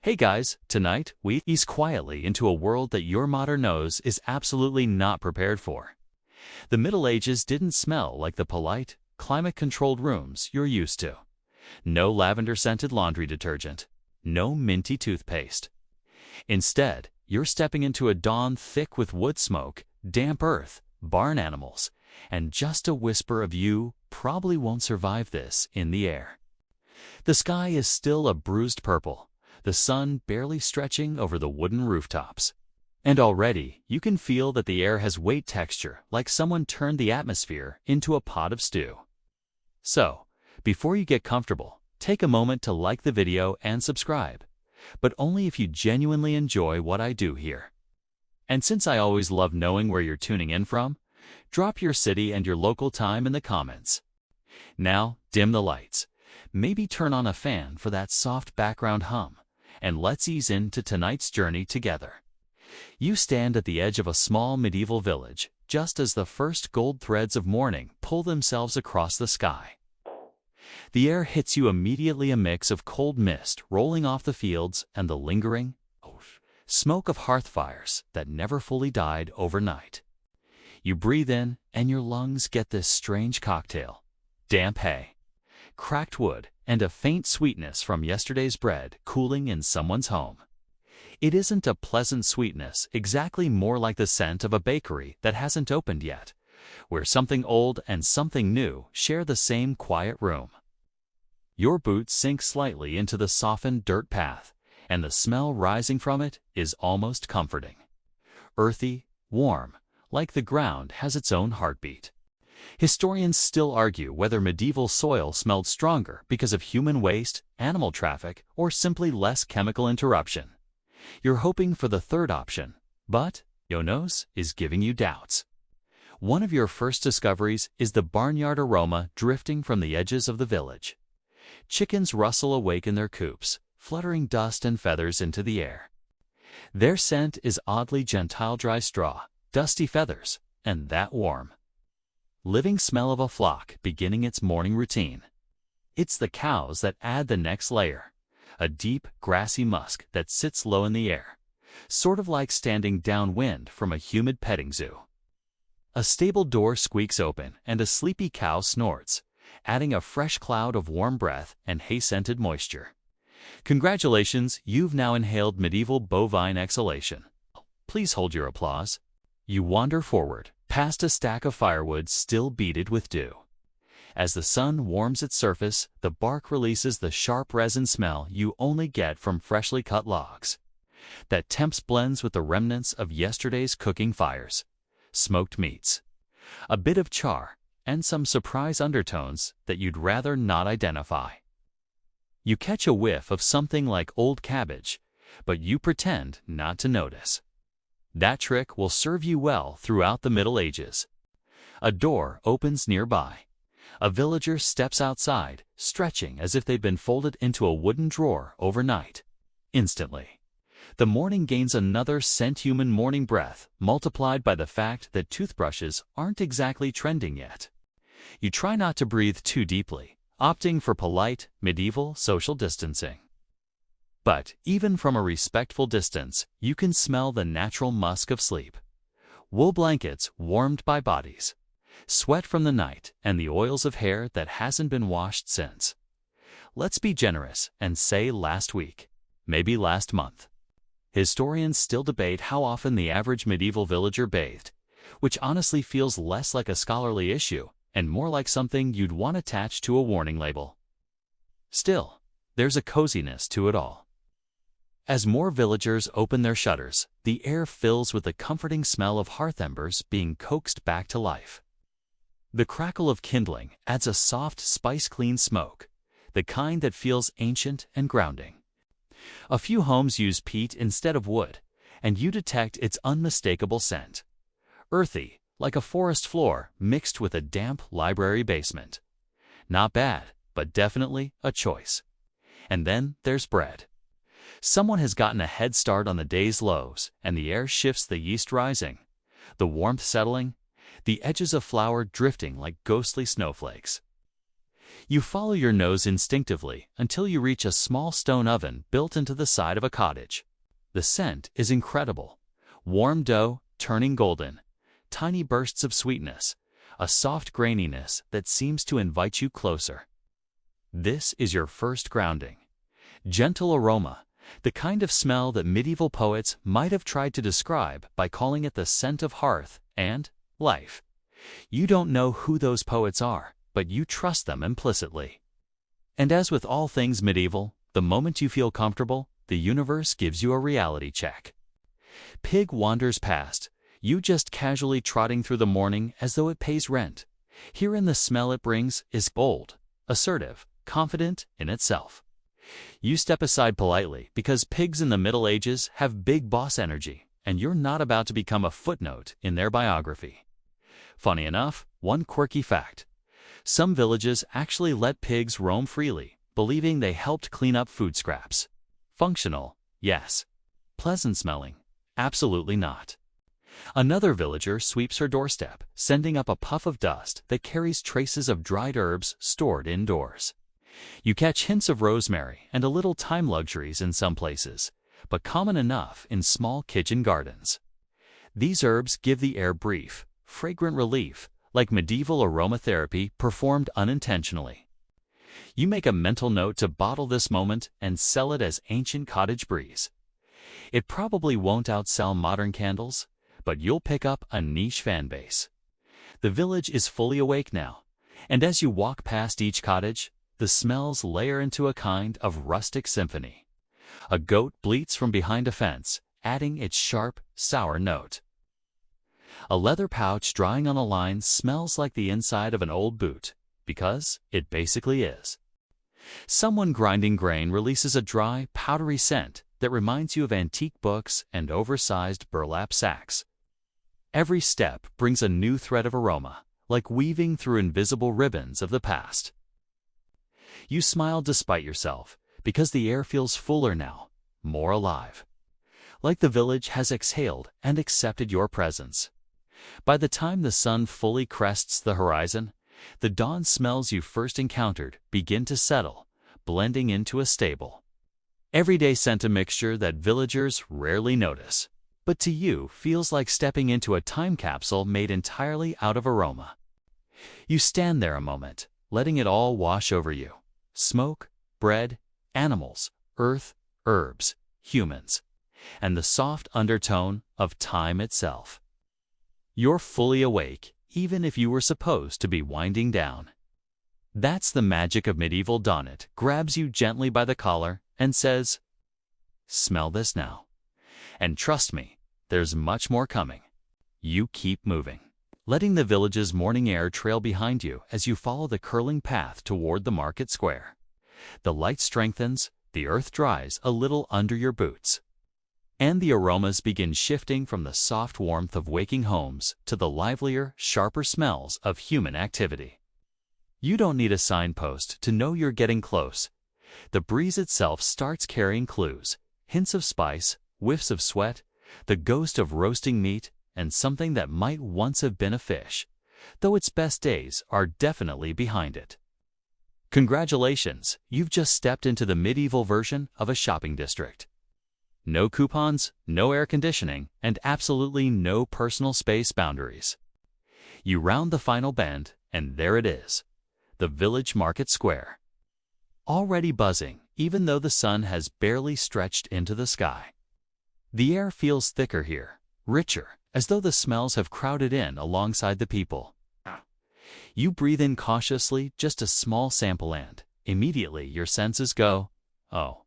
Hey guys, tonight we ease quietly into a world that your modern nose is absolutely not prepared for. The Middle Ages didn't smell like the polite, climate-controlled rooms you're used to. No lavender-scented laundry detergent, no minty toothpaste. Instead, you're stepping into a dawn thick with wood smoke, damp earth, barn animals, and just a whisper of "you probably won't survive this" in the air. The sky is still a bruised purple, the sun barely stretching over the wooden rooftops. And already, you can feel that the air has weight texture, like someone turned the atmosphere into a pot of stew. So, before you get comfortable, take a moment to like the video and subscribe, but only if you genuinely enjoy what I do here. And since I always love knowing where you're tuning in from, drop your city and your local time in the comments. Now, dim the lights. Maybe turn on a fan for that soft background hum, and let's ease into tonight's journey together. You stand at the edge of a small medieval village, just as the first gold threads of morning pull themselves across the sky. The air hits you immediately, a mix of cold mist rolling off the fields and the lingering smoke of hearth fires that never fully died overnight. You breathe in, and your lungs get this strange cocktail: damp hay, cracked wood, and a faint sweetness from yesterday's bread cooling in someone's home. It isn't a pleasant sweetness, exactly, more like the scent of a bakery that hasn't opened yet, where something old and something new share the same quiet room. Your boots sink slightly into the softened dirt path, and the smell rising from it is almost comforting. Earthy, warm, like the ground has its own heartbeat. Historians still argue whether medieval soil smelled stronger because of human waste, animal traffic, or simply less chemical interruption. You're hoping for the third option, but your nose is giving you doubts. One of your first discoveries is the barnyard aroma drifting from the edges of the village. Chickens rustle awake in their coops, fluttering dust and feathers into the air. Their scent is oddly gentile: dry straw, dusty feathers, and that warm, living smell of a flock beginning its morning routine. It's the cows that add the next layer, a deep, grassy musk that sits low in the air, sort of like standing downwind from a humid petting zoo. A stable door squeaks open and a sleepy cow snorts, adding a fresh cloud of warm breath and hay-scented moisture. Congratulations, you've now inhaled medieval bovine exhalation. Please hold your applause. You wander forward, past a stack of firewood still beaded with dew. As the sun warms its surface, the bark releases the sharp resin smell you only get from freshly cut logs. That temps blends with the remnants of yesterday's cooking fires, smoked meats, a bit of char, and some surprise undertones that you'd rather not identify. You catch a whiff of something like old cabbage, but you pretend not to notice. That trick will serve you well throughout the Middle Ages. A door opens nearby. A villager steps outside, stretching as if they'd been folded into a wooden drawer overnight. Instantly, the morning gains another scent: human morning breath, multiplied by the fact that toothbrushes aren't exactly trending yet. You try not to breathe too deeply, opting for polite, medieval social distancing. But even from a respectful distance, you can smell the natural musk of sleep. Wool blankets warmed by bodies, sweat from the night, and the oils of hair that hasn't been washed since. Let's be generous and say last week, maybe last month. Historians still debate how often the average medieval villager bathed, which honestly feels less like a scholarly issue and more like something you'd want attached to a warning label. Still, there's a coziness to it all. As more villagers open their shutters, the air fills with the comforting smell of hearth embers being coaxed back to life. The crackle of kindling adds a soft, spice-clean smoke, the kind that feels ancient and grounding. A few homes use peat instead of wood, and you detect its unmistakable scent: earthy, like a forest floor mixed with a damp library basement. Not bad, but definitely a choice. And then there's bread. Someone has gotten a head start on the day's loaves, and the air shifts: the yeast rising, the warmth settling, the edges of flour drifting like ghostly snowflakes. You follow your nose instinctively until you reach a small stone oven built into the side of a cottage. The scent is incredible. Warm dough turning golden, tiny bursts of sweetness, a soft graininess that seems to invite you closer. This is your first grounding. Gentle aroma, the kind of smell that medieval poets might have tried to describe by calling it the scent of hearth and life. You don't know who those poets are, but you trust them implicitly. And as with all things medieval, the moment you feel comfortable, the universe gives you a reality check. Pig wanders past, you just casually trotting through the morning as though it pays rent. Herein the smell it brings is bold, assertive, confident in itself. You step aside politely because pigs in the Middle Ages have big boss energy, and you're not about to become a footnote in their biography. Funny enough, one quirky fact. Some villages actually let pigs roam freely, believing they helped clean up food scraps. Functional, yes. Pleasant smelling, absolutely not. Another villager sweeps her doorstep, sending up a puff of dust that carries traces of dried herbs stored indoors. You catch hints of rosemary and a little thyme luxuries in some places, but common enough in small kitchen gardens. These herbs give the air brief, fragrant relief, like medieval aromatherapy performed unintentionally. You make a mental note to bottle this moment and sell it as ancient cottage breeze. It probably won't outsell modern candles, but you'll pick up a niche fan base. The village is fully awake now, and as you walk past each cottage, the smells layer into a kind of rustic symphony. A goat bleats from behind a fence, adding its sharp, sour note. A leather pouch drying on a line smells like the inside of an old boot, because it basically is. Someone grinding grain releases a dry, powdery scent that reminds you of antique books and oversized burlap sacks. Every step brings a new thread of aroma, like weaving through invisible ribbons of the past. You smile despite yourself, because the air feels fuller now, more alive. Like the village has exhaled and accepted your presence. By the time the sun fully crests the horizon, the dawn smells you first encountered begin to settle, blending into a stable, everyday scent, a mixture that villagers rarely notice, but to you feels like stepping into a time capsule made entirely out of aroma. You stand there a moment, letting it all wash over you. Smoke, bread, animals, earth, herbs, humans, and the soft undertone of time itself. You're fully awake, even if you were supposed to be winding down. That's the magic of medieval dawn. It grabs you gently by the collar and says, "Smell this now. And trust me, there's much more coming." You keep moving, letting the village's morning air trail behind you as you follow the curling path toward the market square. The light strengthens, the earth dries a little under your boots, and the aromas begin shifting from the soft warmth of waking homes to the livelier, sharper smells of human activity. You don't need a signpost to know you're getting close. The breeze itself starts carrying clues, hints of spice, whiffs of sweat, the ghost of roasting meat, and something that might once have been a fish, though its best days are definitely behind it. Congratulations, you've just stepped into the medieval version of a shopping district. No coupons, no air conditioning, and absolutely no personal space boundaries. You round the final bend, and there it is, the village market square. Already buzzing, even though the sun has barely stretched into the sky. The air feels thicker here, richer, as though the smells have crowded in alongside the people. You breathe in cautiously, just a small sample, and immediately your senses go, "Oh,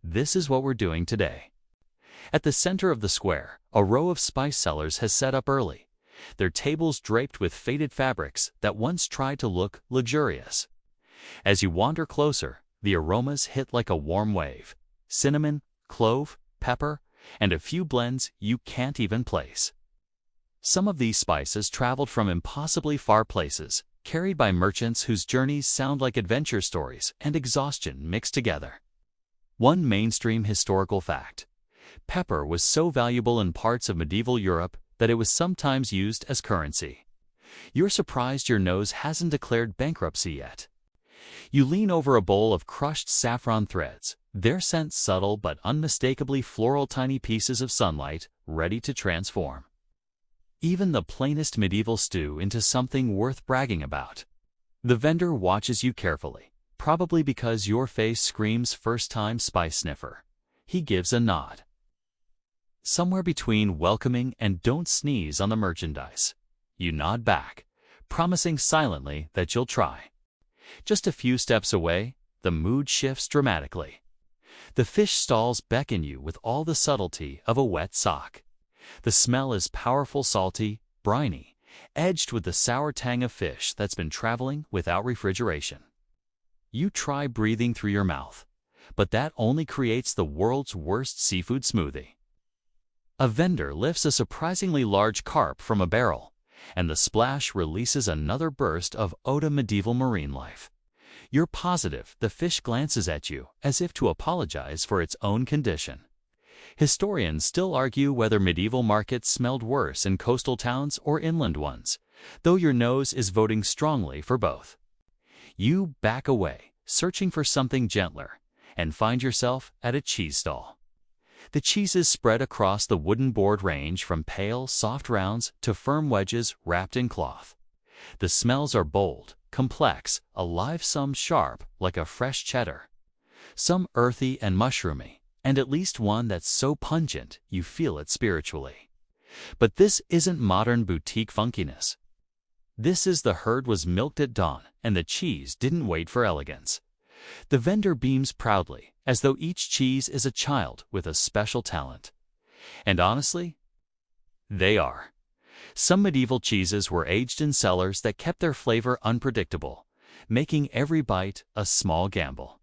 this is what we're doing today." At the center of the square, a row of spice sellers has set up early, their tables draped with faded fabrics that once tried to look luxurious. As you wander closer, the aromas hit like a warm wave: cinnamon, clove, pepper, and a few blends you can't even place. Some of these spices traveled from impossibly far places, carried by merchants whose journeys sound like adventure stories and exhaustion mixed together. One mainstream historical fact: pepper was so valuable in parts of medieval Europe that it was sometimes used as currency. You're surprised your nose hasn't declared bankruptcy yet. You lean over a bowl of crushed saffron threads, their scent subtle but unmistakably floral, tiny pieces of sunlight ready to transform even the plainest medieval stew into something worth bragging about. The vendor watches you carefully, probably because your face screams first-time spice sniffer. He gives a nod, somewhere between welcoming and don't sneeze on the merchandise. You nod back, promising silently that you'll try. Just a few steps away, the mood shifts dramatically. The fish stalls beckon you with all the subtlety of a wet sock. The smell is powerful, salty, briny, edged with the sour tang of fish that's been traveling without refrigeration. You try breathing through your mouth, but that only creates the world's worst seafood smoothie. A vendor lifts a surprisingly large carp from a barrel, and the splash releases another burst of Oda medieval marine life. You're positive the fish glances at you as if to apologize for its own condition. Historians still argue whether medieval markets smelled worse in coastal towns or inland ones, though your nose is voting strongly for both. You back away, searching for something gentler, and find yourself at a cheese stall. The cheeses spread across the wooden board range from pale, soft rounds to firm wedges wrapped in cloth. The smells are bold, complex, alive, some sharp, like a fresh cheddar, some earthy and mushroomy, and at least one that's so pungent you feel it spiritually. But this isn't modern boutique funkiness. This is the herd was milked at dawn, and the cheese didn't wait for elegance. The vendor beams proudly, as though each cheese is a child with a special talent. And honestly, they are. Some medieval cheeses were aged in cellars that kept their flavor unpredictable, making every bite a small gamble.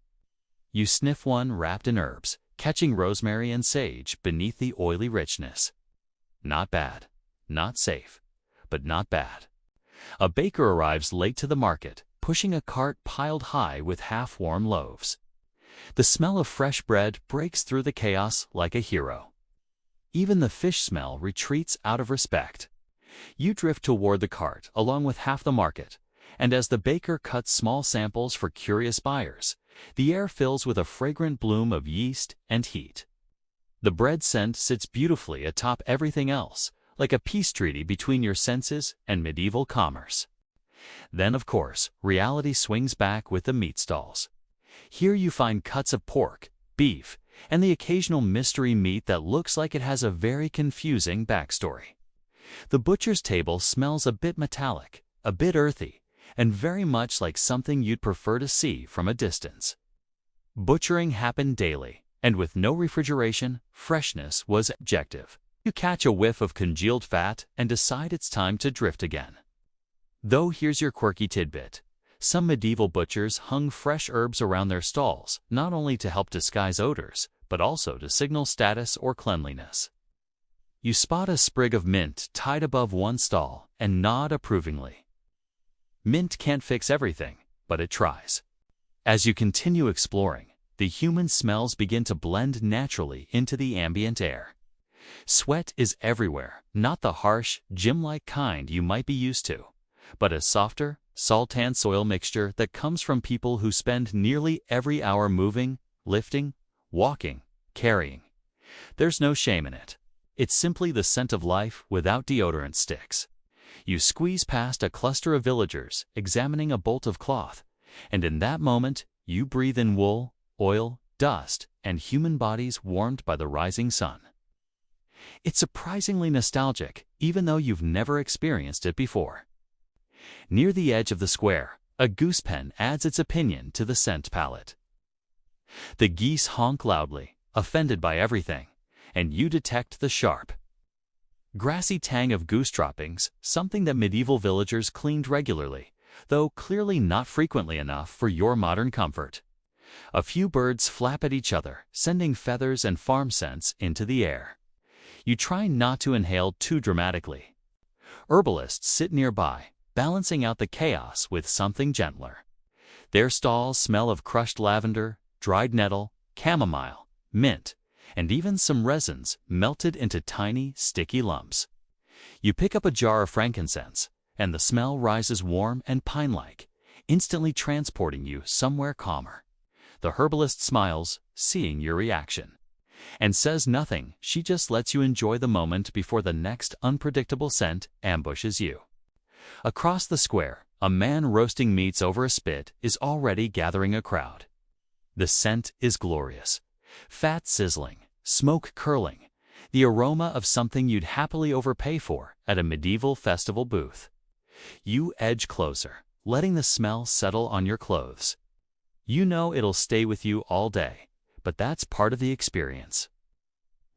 You sniff one wrapped in herbs, catching rosemary and sage beneath the oily richness. Not bad, not safe, but not bad. A baker arrives late to the market, pushing a cart piled high with half-warm loaves. The smell of fresh bread breaks through the chaos like a hero. Even the fish smell retreats out of respect. You drift toward the cart along with half the market, and as the baker cuts small samples for curious buyers, the air fills with a fragrant bloom of yeast and heat. The bread scent sits beautifully atop everything else, like a peace treaty between your senses and medieval commerce. Then, of course, reality swings back with the meat stalls. Here you find cuts of pork, beef, and the occasional mystery meat that looks like it has a very confusing backstory. The butcher's table smells a bit metallic, a bit earthy, and very much like something you'd prefer to see from a distance. Butchering happened daily, and with no refrigeration, freshness was objective. You catch a whiff of congealed fat and decide it's time to drift again. Though here's your quirky tidbit. Some medieval butchers hung fresh herbs around their stalls, not only to help disguise odors, but also to signal status or cleanliness. You spot a sprig of mint tied above one stall and nod approvingly. Mint can't fix everything, but it tries. As you continue exploring, the human smells begin to blend naturally into the ambient air. Sweat is everywhere, not the harsh, gym-like kind you might be used to, but a softer, salt-tan soil mixture that comes from people who spend nearly every hour moving, lifting, walking, carrying. There's no shame in it. It's simply the scent of life without deodorant sticks. You squeeze past a cluster of villagers examining a bolt of cloth, and in that moment, you breathe in wool, oil, dust, and human bodies warmed by the rising sun. It's surprisingly nostalgic, even though you've never experienced it before. Near the edge of the square, a goose pen adds its opinion to the scent palette. The geese honk loudly, offended by everything, and you detect the sharp, grassy tang of goose droppings, something that medieval villagers cleaned regularly, though clearly not frequently enough for your modern comfort. A few birds flap at each other, sending feathers and farm scents into the air. You try not to inhale too dramatically. Herbalists sit nearby, balancing out the chaos with something gentler. Their stalls smell of crushed lavender, dried nettle, chamomile, mint, and even some resins melted into tiny, sticky lumps. You pick up a jar of frankincense, and the smell rises warm and pine-like, instantly transporting you somewhere calmer. The herbalist smiles, seeing your reaction, and says nothing. She just lets you enjoy the moment before the next unpredictable scent ambushes you. Across the square, a man roasting meats over a spit is already gathering a crowd. The scent is glorious. Fat sizzling, smoke curling, the aroma of something you'd happily overpay for at a medieval festival booth. You edge closer, letting the smell settle on your clothes. You know it'll stay with you all day, but that's part of the experience.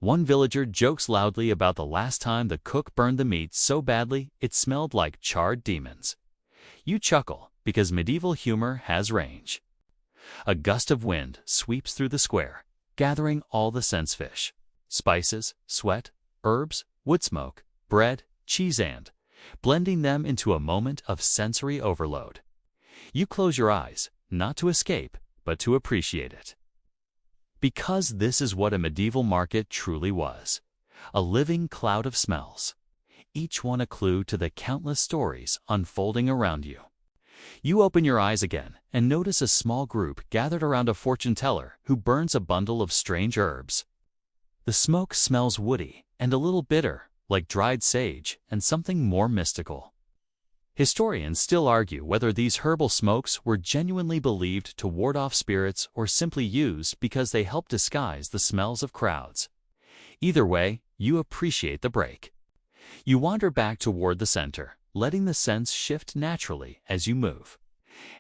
One villager jokes loudly about the last time the cook burned the meat so badly it smelled like charred demons. You chuckle because medieval humor has range. A gust of wind sweeps through the square, gathering all the scents: fish, spices, sweat, herbs, wood smoke, bread, cheese, and blending them into a moment of sensory overload. You close your eyes, not to escape, but to appreciate it. Because this is what a medieval market truly was, a living cloud of smells, each one a clue to the countless stories unfolding around you. You open your eyes again and notice a small group gathered around a fortune teller who burns a bundle of strange herbs. The smoke smells woody and a little bitter, like dried sage and something more mystical. Historians still argue whether these herbal smokes were genuinely believed to ward off spirits or simply used because they help disguise the smells of crowds. Either way, you appreciate the break. You wander back toward the center, letting the scents shift naturally as you move.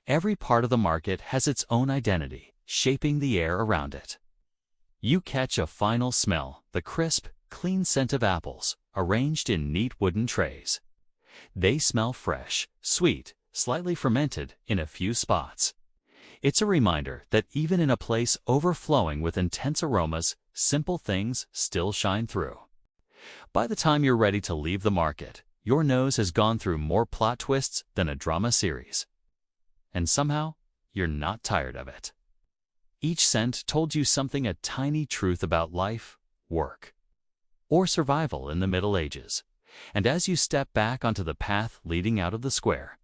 Every part of the market has its own identity, shaping the air around it. You catch a final smell, the crisp, clean scent of apples, arranged in neat wooden trays. They smell fresh, sweet, slightly fermented in a few spots. It's a reminder that even in a place overflowing with intense aromas, simple things still shine through. By the time you're ready to leave the market, your nose has gone through more plot twists than a drama series. And somehow, you're not tired of it. Each scent told you something, a tiny truth about life, work, or survival in the Middle Ages. And as you step back onto the path leading out of the square,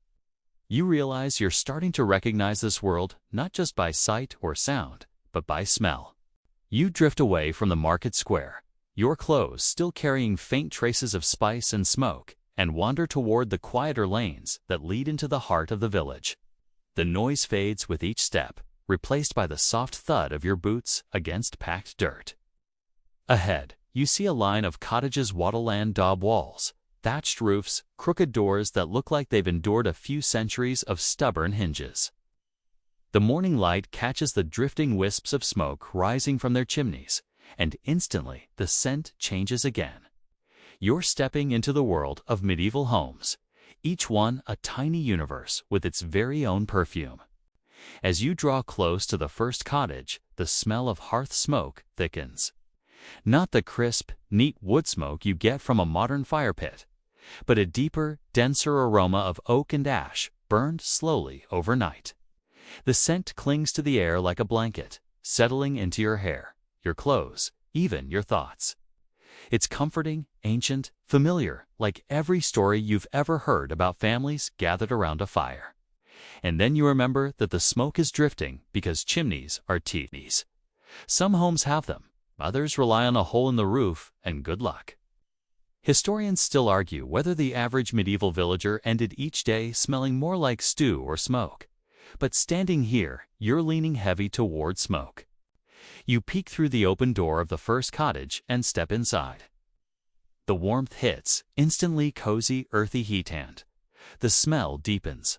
you realize you're starting to recognize this world not just by sight or sound, but by smell. You drift away from the market square, your clothes still carrying faint traces of spice and smoke, and wander toward the quieter lanes that lead into the heart of the village. The noise fades with each step, replaced by the soft thud of your boots against packed dirt. Ahead, you see a line of cottages, wattleland daub walls, thatched roofs, crooked doors that look like they've endured a few centuries of stubborn hinges. The morning light catches the drifting wisps of smoke rising from their chimneys, and instantly the scent changes again. You're stepping into the world of medieval homes, each one a tiny universe with its very own perfume. As you draw close to the first cottage, the smell of hearth smoke thickens. Not the crisp, neat wood smoke you get from a modern fire pit, but a deeper, denser aroma of oak and ash burned slowly overnight. The scent clings to the air like a blanket, settling into your hair, your clothes, even your thoughts. It's comforting, ancient, familiar, like every story you've ever heard about families gathered around a fire. And then you remember that the smoke is drifting because chimneys are teepees. Some homes have them. Others rely on a hole in the roof and good luck. Historians still argue whether the average medieval villager ended each day smelling more like stew or smoke. But standing here, you're leaning heavy toward smoke. You peek through the open door of the first cottage and step inside. The warmth hits, instantly cozy, earthy heat, and the smell deepens.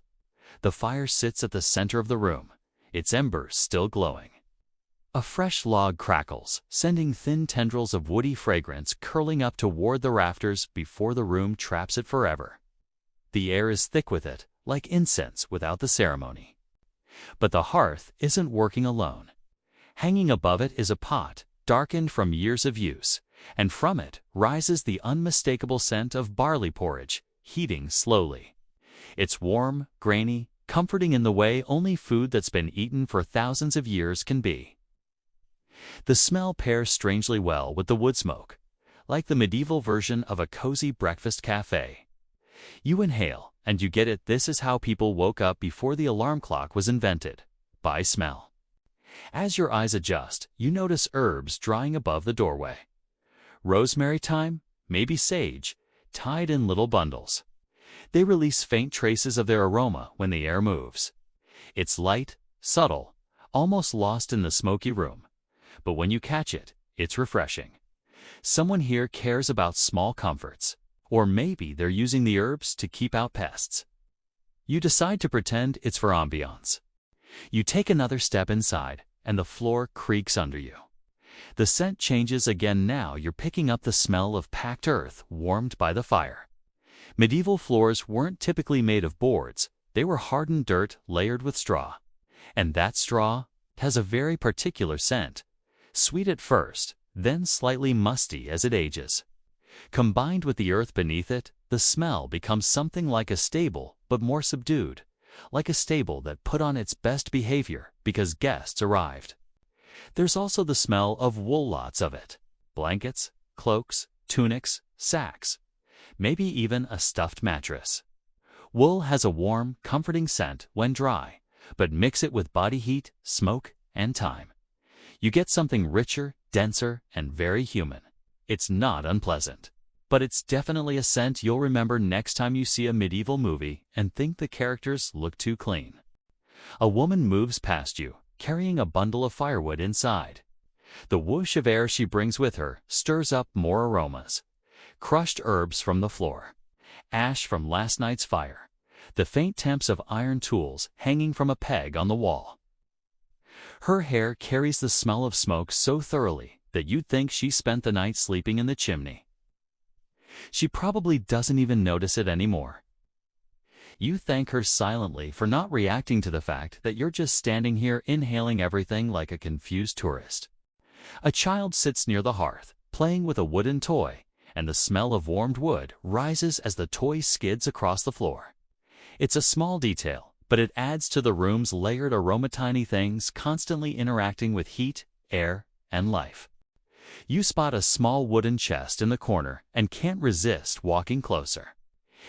The fire sits at the center of the room, its embers still glowing. A fresh log crackles, sending thin tendrils of woody fragrance curling up toward the rafters before the room traps it forever. The air is thick with it, like incense without the ceremony. But the hearth isn't working alone. Hanging above it is a pot, darkened from years of use, and from it rises the unmistakable scent of barley porridge, heating slowly. It's warm, grainy, comforting in the way only food that's been eaten for thousands of years can be. The smell pairs strangely well with the wood smoke, like the medieval version of a cozy breakfast cafe. You inhale, and you get it, this is how people woke up before the alarm clock was invented, by smell. As your eyes adjust, you notice herbs drying above the doorway. Rosemary, thyme, maybe sage, tied in little bundles. They release faint traces of their aroma when the air moves. It's light, subtle, almost lost in the smoky room. But when you catch it, it's refreshing. Someone here cares about small comforts. Or maybe they're using the herbs to keep out pests. You decide to pretend it's for ambiance. You take another step inside, and the floor creaks under you. The scent changes again. Now you're picking up the smell of packed earth warmed by the fire. Medieval floors weren't typically made of boards. They were hardened dirt layered with straw. And that straw has a very particular scent. Sweet at first, then slightly musty as it ages. Combined with the earth beneath it, the smell becomes something like a stable, but more subdued. Like a stable that put on its best behavior because guests arrived. There's also the smell of wool, lots of it. Blankets, cloaks, tunics, sacks. Maybe even a stuffed mattress. Wool has a warm, comforting scent when dry, but mix it with body heat, smoke, and time. You get something richer, denser, and very human. It's not unpleasant. But it's definitely a scent you'll remember next time you see a medieval movie and think the characters look too clean. A woman moves past you, carrying a bundle of firewood inside. The whoosh of air she brings with her stirs up more aromas. Crushed herbs from the floor. Ash from last night's fire. The faint temps of iron tools hanging from a peg on the wall. Her hair carries the smell of smoke so thoroughly that you'd think she spent the night sleeping in the chimney. She probably doesn't even notice it anymore. You thank her silently for not reacting to the fact that you're just standing here inhaling everything like a confused tourist. A child sits near the hearth, playing with a wooden toy, and the smell of warmed wood rises as the toy skids across the floor. It's a small detail, but it adds to the room's layered aroma. Tiny things constantly interacting with heat, air, and life. You spot a small wooden chest in the corner and can't resist walking closer.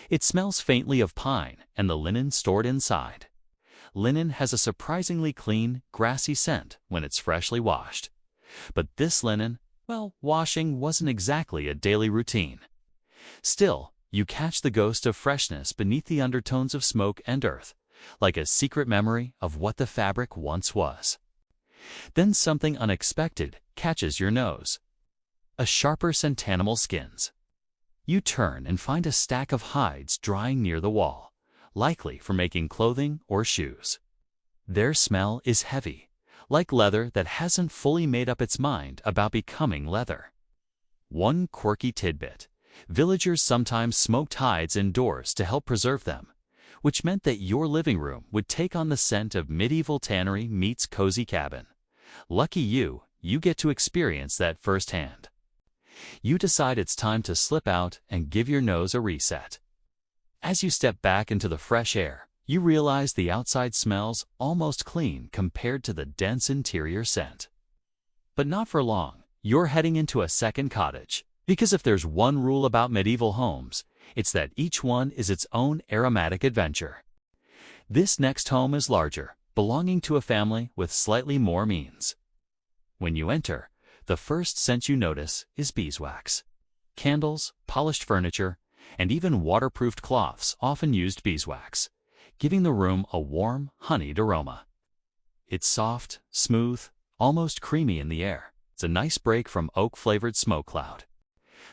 It smells faintly of pine and the linen stored inside. Linen has a surprisingly clean, grassy scent when it's freshly washed. But this linen, well, washing wasn't exactly a daily routine. Still, you catch the ghost of freshness beneath the undertones of smoke and earth, like a secret memory of what the fabric once was. Then something unexpected catches your nose. A sharper scent: animal skins. You turn and find a stack of hides drying near the wall, likely for making clothing or shoes. Their smell is heavy, like leather that hasn't fully made up its mind about becoming leather. One quirky tidbit: villagers sometimes smoked hides indoors to help preserve them, which meant that your living room would take on the scent of medieval tannery meets cozy cabin. Lucky you, you get to experience that firsthand. You decide it's time to slip out and give your nose a reset. As you step back into the fresh air, you realize the outside smells almost clean compared to the dense interior scent. But not for long. You're heading into a second cottage. Because if there's one rule about medieval homes, it's that each one is its own aromatic adventure. This next home is larger, belonging to a family with slightly more means. When you enter, the first scent you notice is beeswax. Candles, polished furniture, and even waterproofed cloths often used beeswax, giving the room a warm, honeyed aroma. It's soft, smooth, almost creamy in the air. It's a nice break from oak-flavored smoke cloud.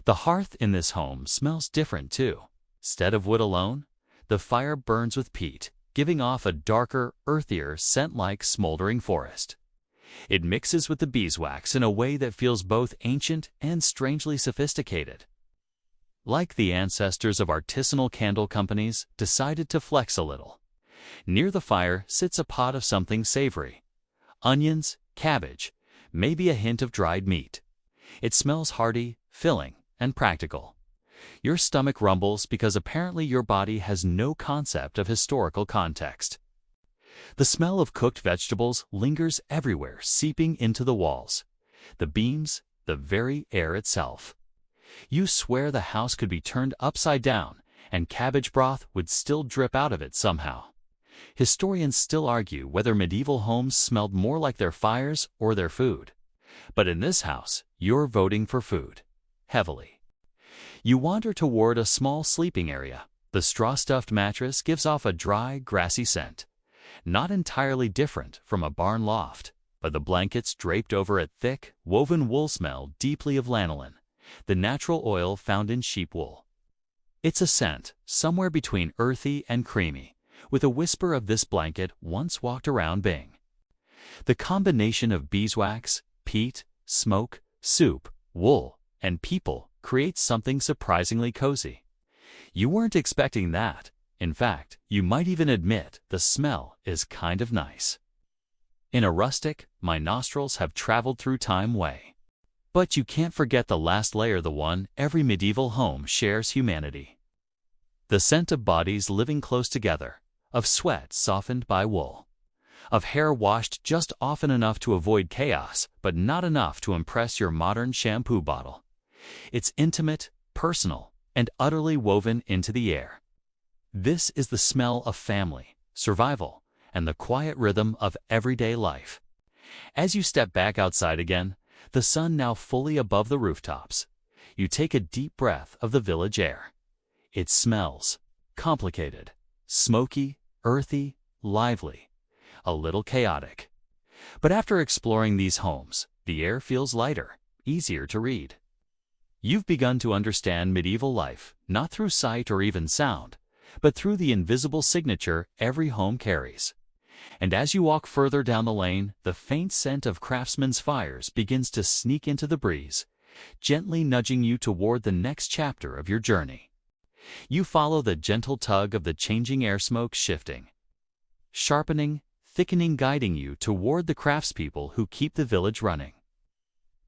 The hearth in this home smells different too. Instead of wood alone, the fire burns with peat, giving off a darker, earthier scent like smoldering forest. It mixes with the beeswax in a way that feels both ancient and strangely sophisticated. Like the ancestors of artisanal candle companies decided to flex a little. Near the fire sits a pot of something savory. Onions, cabbage, maybe a hint of dried meat. It smells hearty, filling, and practical. Your stomach rumbles because apparently your body has no concept of historical context. The smell of cooked vegetables lingers everywhere, seeping into the walls, the beams, the very air itself. You swear the house could be turned upside down and cabbage broth would still drip out of it somehow. Historians still argue whether medieval homes smelled more like their fires or their food. But in this house, you're voting for food. Heavily. You wander toward a small sleeping area. The straw-stuffed mattress gives off a dry, grassy scent. Not entirely different from a barn loft, but the blankets draped over it thick, woven wool smell deeply of lanolin, the natural oil found in sheep wool. It's a scent, somewhere between earthy and creamy, with a whisper of this blanket once walked around Bing. The combination of beeswax, peat, smoke, soup, wool, and people creates something surprisingly cozy. You weren't expecting that. In fact, you might even admit the smell is kind of nice. In a rustic, my nostrils have traveled through time way. But you can't forget the last layer, the one every medieval home shares: humanity. The scent of bodies living close together, of sweat softened by wool, of hair washed just often enough to avoid chaos, but not enough to impress your modern shampoo bottle. It's intimate, personal, and utterly woven into the air. This is the smell of family, survival, and the quiet rhythm of everyday life. As you step back outside again, the sun now fully above the rooftops, you take a deep breath of the village air. It smells complicated, smoky, earthy, lively, a little chaotic. But after exploring these homes, the air feels lighter, easier to read. You've begun to understand medieval life, not through sight or even sound, but through the invisible signature every home carries. And as you walk further down the lane, the faint scent of craftsmen's fires begins to sneak into the breeze, gently nudging you toward the next chapter of your journey. You follow the gentle tug of the changing air smoke, shifting, sharpening, thickening, guiding you toward the craftspeople who keep the village running.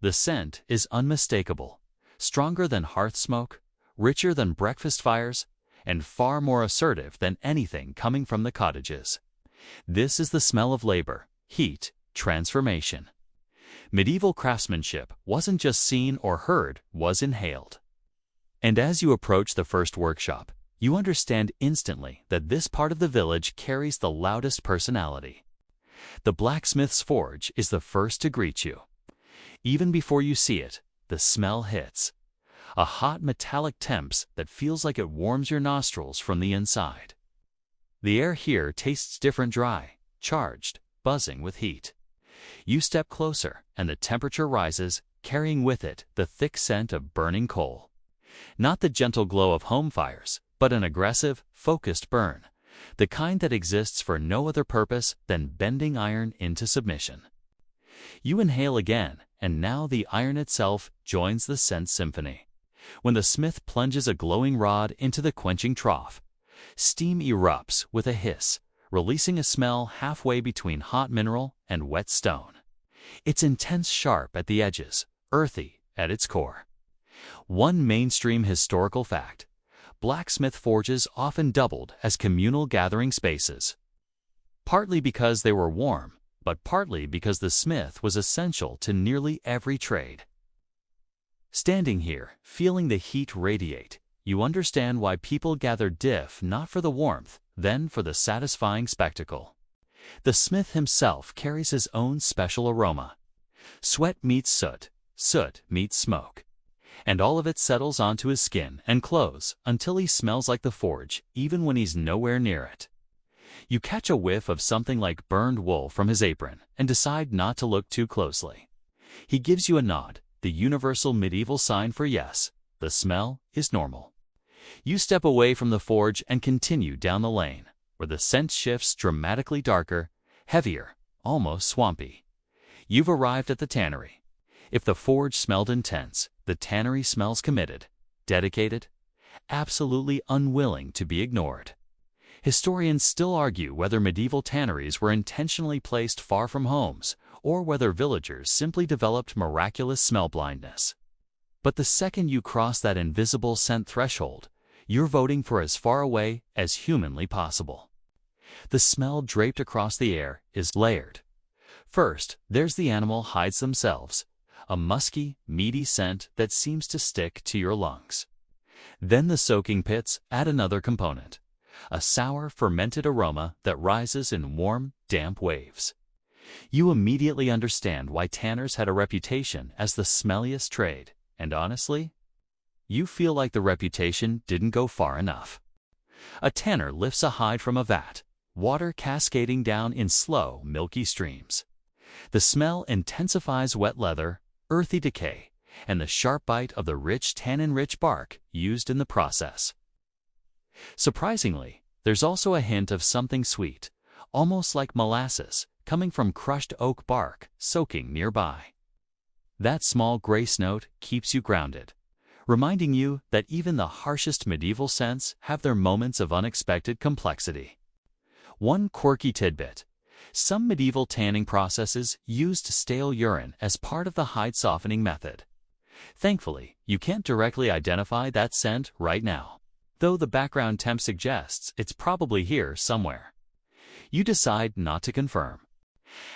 The scent is unmistakable, stronger than hearth smoke, richer than breakfast fires, and far more assertive than anything coming from the cottages. This is the smell of labor, heat, transformation. Medieval craftsmanship wasn't just seen or heard, was inhaled. And as you approach the first workshop, you understand instantly that this part of the village carries the loudest personality. The blacksmith's forge is the first to greet you. Even before you see it, the smell hits. A hot metallic temps that feels like it warms your nostrils from the inside. The air here tastes different: dry, charged, buzzing with heat. You step closer, and the temperature rises, carrying with it the thick scent of burning coal. Not the gentle glow of home fires, but an aggressive, focused burn, the kind that exists for no other purpose than bending iron into submission. You inhale again, and now the iron itself joins the scent symphony. When the smith plunges a glowing rod into the quenching trough, steam erupts with a hiss, releasing a smell halfway between hot mineral and wet stone. It's intense, sharp at the edges, earthy at its core. One mainstream historical fact: blacksmith forges often doubled as communal gathering spaces. Partly because they were warm, but partly because the smith was essential to nearly every trade. Standing here, feeling the heat radiate, you understand why people gathered not for the warmth, then for the satisfying spectacle. The smith himself carries his own special aroma. Sweat meets soot, soot meets smoke. And all of it settles onto his skin and clothes until he smells like the forge, even when he's nowhere near it. You catch a whiff of something like burned wool from his apron and decide not to look too closely. He gives you a nod, the universal medieval sign for yes, the smell is normal. You step away from the forge and continue down the lane, where the scent shifts dramatically darker, heavier, almost swampy. You've arrived at the tannery. If the forge smelled intense, the tannery smells committed, dedicated, absolutely unwilling to be ignored. Historians still argue whether medieval tanneries were intentionally placed far from homes, or whether villagers simply developed miraculous smell blindness. But the second you cross that invisible scent threshold, you're voting for as far away as humanly possible. The smell draped across the air is layered. First, there's the animal hides themselves, a musky, meaty scent that seems to stick to your lungs. Then the soaking pits add another component, a sour, fermented aroma that rises in warm, damp waves. You immediately understand why tanners had a reputation as the smelliest trade, and honestly, you feel like the reputation didn't go far enough. A tanner lifts a hide from a vat, water cascading down in slow, milky streams. The smell intensifies wet leather, earthy decay, and the sharp bite of the rich tannin-rich bark used in the process. Surprisingly, there's also a hint of something sweet, almost like molasses, coming from crushed oak bark soaking nearby. That small grace note keeps you grounded, reminding you that even the harshest medieval scents have their moments of unexpected complexity. One quirky tidbit: some medieval tanning processes used stale urine as part of the hide softening method. Thankfully, you can't directly identify that scent right now, though the background temp suggests it's probably here somewhere. You decide not to confirm.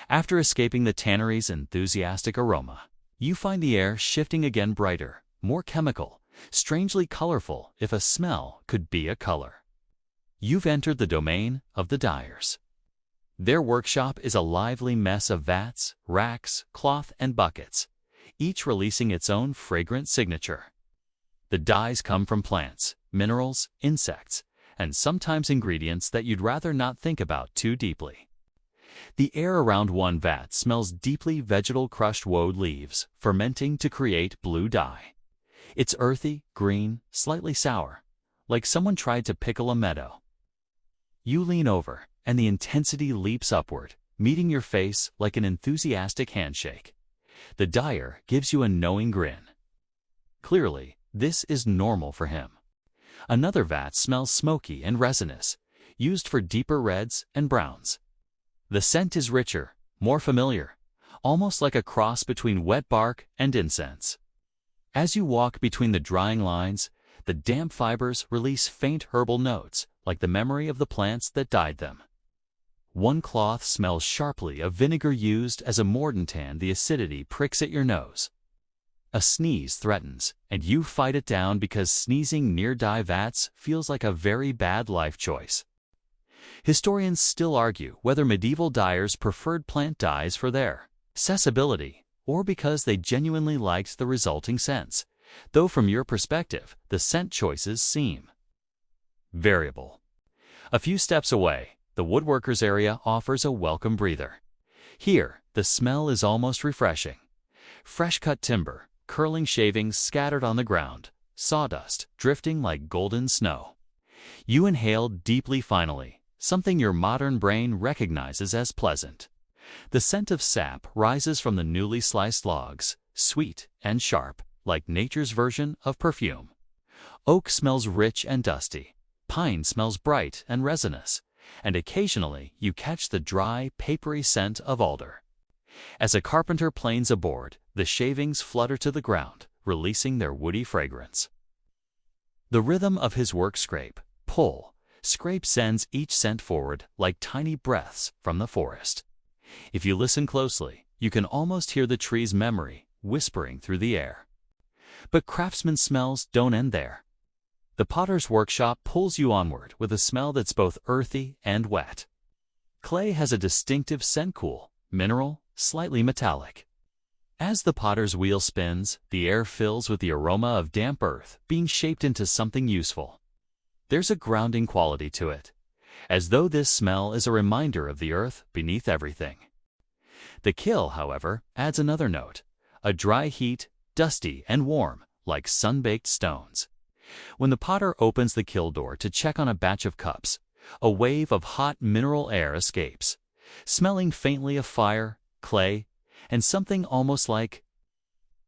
After escaping the tannery's enthusiastic aroma, you find the air shifting again, brighter, more chemical, strangely colorful if a smell could be a color. You've entered the domain of the dyers. Their workshop is a lively mess of vats, racks, cloth, and buckets, each releasing its own fragrant signature. The dyes come from plants, minerals, insects, and sometimes ingredients that you'd rather not think about too deeply. The air around one vat smells deeply vegetal crushed woad leaves, fermenting to create blue dye. It's earthy, green, slightly sour, like someone tried to pickle a meadow. You lean over, and the intensity leaps upward, meeting your face like an enthusiastic handshake. The dyer gives you a knowing grin. Clearly, this is normal for him. Another vat smells smoky and resinous, used for deeper reds and browns. The scent is richer, more familiar, almost like a cross between wet bark and incense. As you walk between the drying lines, the damp fibers release faint herbal notes, like the memory of the plants that dyed them. One cloth smells sharply of vinegar used as a mordantan. The acidity pricks at your nose. A sneeze threatens, and you fight it down because sneezing near dye vats feels like a very bad life choice. Historians still argue whether medieval dyers preferred plant dyes for their accessibility or because they genuinely liked the resulting scents, though from your perspective, the scent choices seem variable. A few steps away, the woodworkers area offers a welcome breather. Here, the smell is almost refreshing. Fresh-cut timber, curling shavings scattered on the ground, sawdust drifting like golden snow. You inhale deeply finally, something your modern brain recognizes as pleasant. The scent of sap rises from the newly sliced logs, sweet and sharp, like nature's version of perfume. Oak smells rich and dusty. Pine smells bright and resinous, and occasionally you catch the dry, papery scent of alder. As a carpenter planes a board, the shavings flutter to the ground, releasing their woody fragrance. The rhythm of his work scrape, pull, scrape sends each scent forward like tiny breaths from the forest. If you listen closely, you can almost hear the tree's memory whispering through the air. But craftsman smells don't end there. The potter's workshop pulls you onward with a smell that's both earthy and wet. Clay has a distinctive scent, cool, mineral, slightly metallic. As the potter's wheel spins, the air fills with the aroma of damp earth being shaped into something useful. There's a grounding quality to it, as though this smell is a reminder of the earth beneath everything. The kiln, however, adds another note, a dry heat, dusty and warm, like sun-baked stones. When the potter opens the kiln door to check on a batch of cups, a wave of hot mineral air escapes, smelling faintly of fire, clay, and something almost like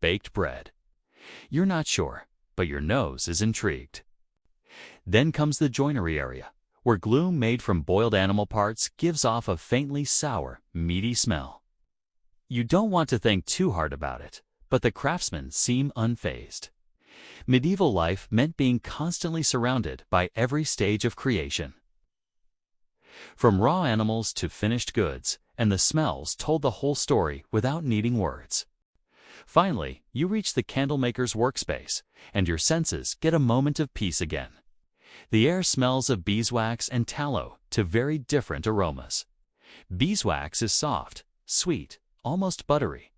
baked bread. You're not sure, but your nose is intrigued. Then comes the joinery area, where glue made from boiled animal parts gives off a faintly sour, meaty smell. You don't want to think too hard about it, but the craftsmen seem unfazed. Medieval life meant being constantly surrounded by every stage of creation. From raw animals to finished goods, and the smells told the whole story without needing words. Finally, you reach the candlemaker's workspace, and your senses get a moment of peace again. The air smells of beeswax and tallow to very different aromas. Beeswax is soft, sweet, almost buttery.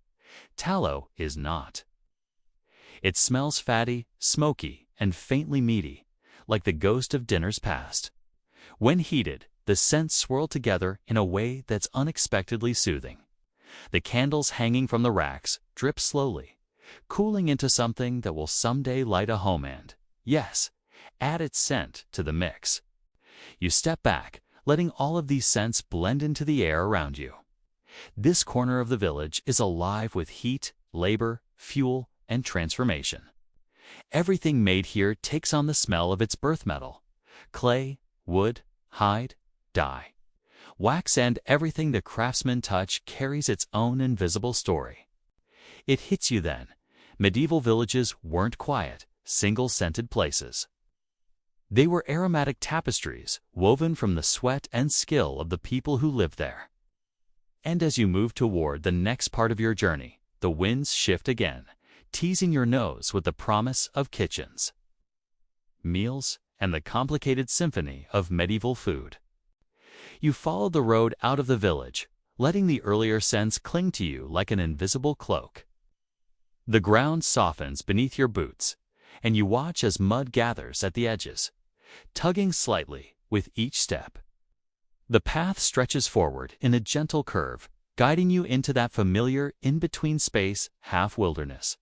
Tallow is not. It smells fatty, smoky, and faintly meaty, like the ghost of dinners past. When heated, the scents swirl together in a way that's unexpectedly soothing. The candles hanging from the racks drip slowly, cooling into something that will someday light a home and, yes, add its scent to the mix. You step back, letting all of these scents blend into the air around you. This corner of the village is alive with heat, labor, fuel, and transformation. Everything made here takes on the smell of its birth metal: clay, wood, hide, dye. Wax and everything the craftsmen touch carries its own invisible story. It hits you then. Medieval villages weren't quiet, single-scented places. They were aromatic tapestries woven from the sweat and skill of the people who lived there. And as you move toward the next part of your journey, the winds shift again, teasing your nose with the promise of kitchens, meals, and the complicated symphony of medieval food. You follow the road out of the village, letting the earlier scents cling to you like an invisible cloak. The ground softens beneath your boots, and you watch as mud gathers at the edges, tugging slightly with each step. The path stretches forward in a gentle curve, guiding you into that familiar in-between space, half wilderness,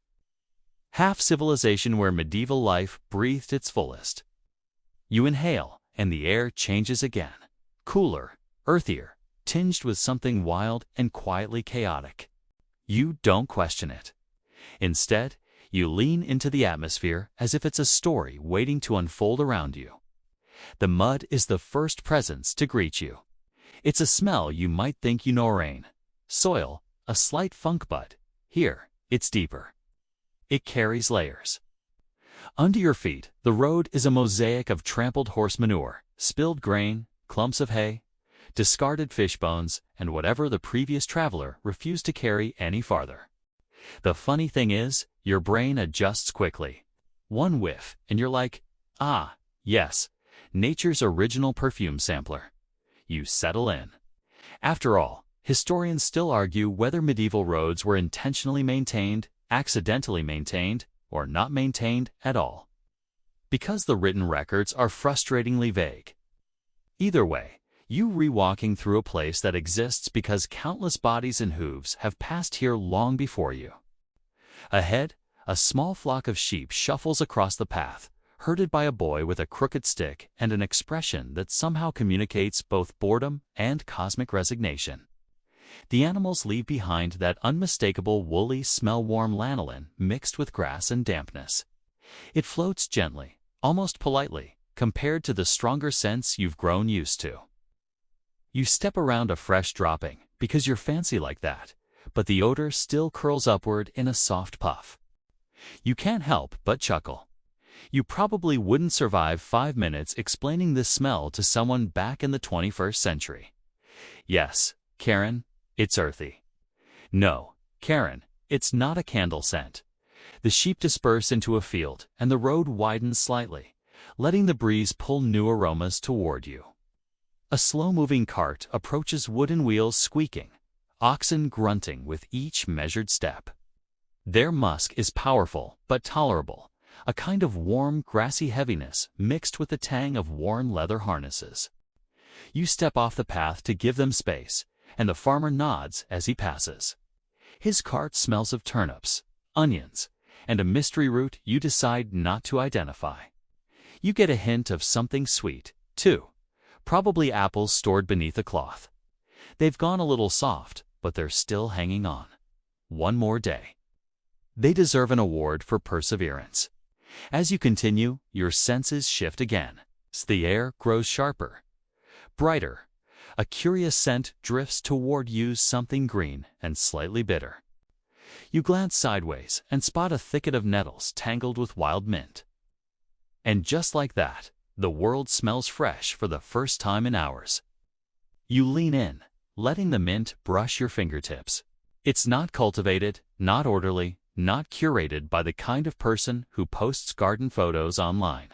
half civilization where medieval life breathed its fullest. You inhale, and the air changes again, cooler, earthier, tinged with something wild and quietly chaotic. You don't question it. Instead, you lean into the atmosphere as if it's a story waiting to unfold around you. The mud is the first presence to greet you. It's a smell you might think you know: rain, soil, a slight funk, but here, it's deeper. It carries layers. Under your feet, the road is a mosaic of trampled horse manure, spilled grain, clumps of hay, discarded fish bones, and whatever the previous traveler refused to carry any farther. The funny thing is, your brain adjusts quickly. One whiff, and you're like, ah, yes, nature's original perfume sampler. You settle in. After all, historians still argue whether medieval roads were intentionally maintained, accidentally maintained, or not maintained at all, because the written records are frustratingly vague. Either way, you re-walking through a place that exists because countless bodies and hooves have passed here long before you. Ahead, a small flock of sheep shuffles across the path, herded by a boy with a crooked stick and an expression that somehow communicates both boredom and cosmic resignation. The animals leave behind that unmistakable woolly, smell-warm lanolin mixed with grass and dampness. It floats gently, almost politely, compared to the stronger scents you've grown used to. You step around a fresh dropping because you're fancy like that, but the odor still curls upward in a soft puff. You can't help but chuckle. You probably wouldn't survive 5 minutes explaining this smell to someone back in the 21st century. Yes, Karen, it's earthy. No, Karen, it's not a candle scent. The sheep disperse into a field, and the road widens slightly, letting the breeze pull new aromas toward you. A slow-moving cart approaches, wooden wheels squeaking, oxen grunting with each measured step. Their musk is powerful but tolerable, a kind of warm, grassy heaviness mixed with the tang of worn leather harnesses. You step off the path to give them space, and the farmer nods as he passes. His cart smells of turnips, onions, and a mystery root you decide not to identify. You get a hint of something sweet, too, probably apples stored beneath a cloth. They've gone a little soft, but they're still hanging on. One more day. They deserve an award for perseverance. As you continue, your senses shift again. The air grows sharper, brighter. A curious scent drifts toward you, something green and slightly bitter. You glance sideways and spot a thicket of nettles tangled with wild mint. And just like that, the world smells fresh for the first time in hours. You lean in, letting the mint brush your fingertips. It's not cultivated, not orderly, not curated by the kind of person who posts garden photos online.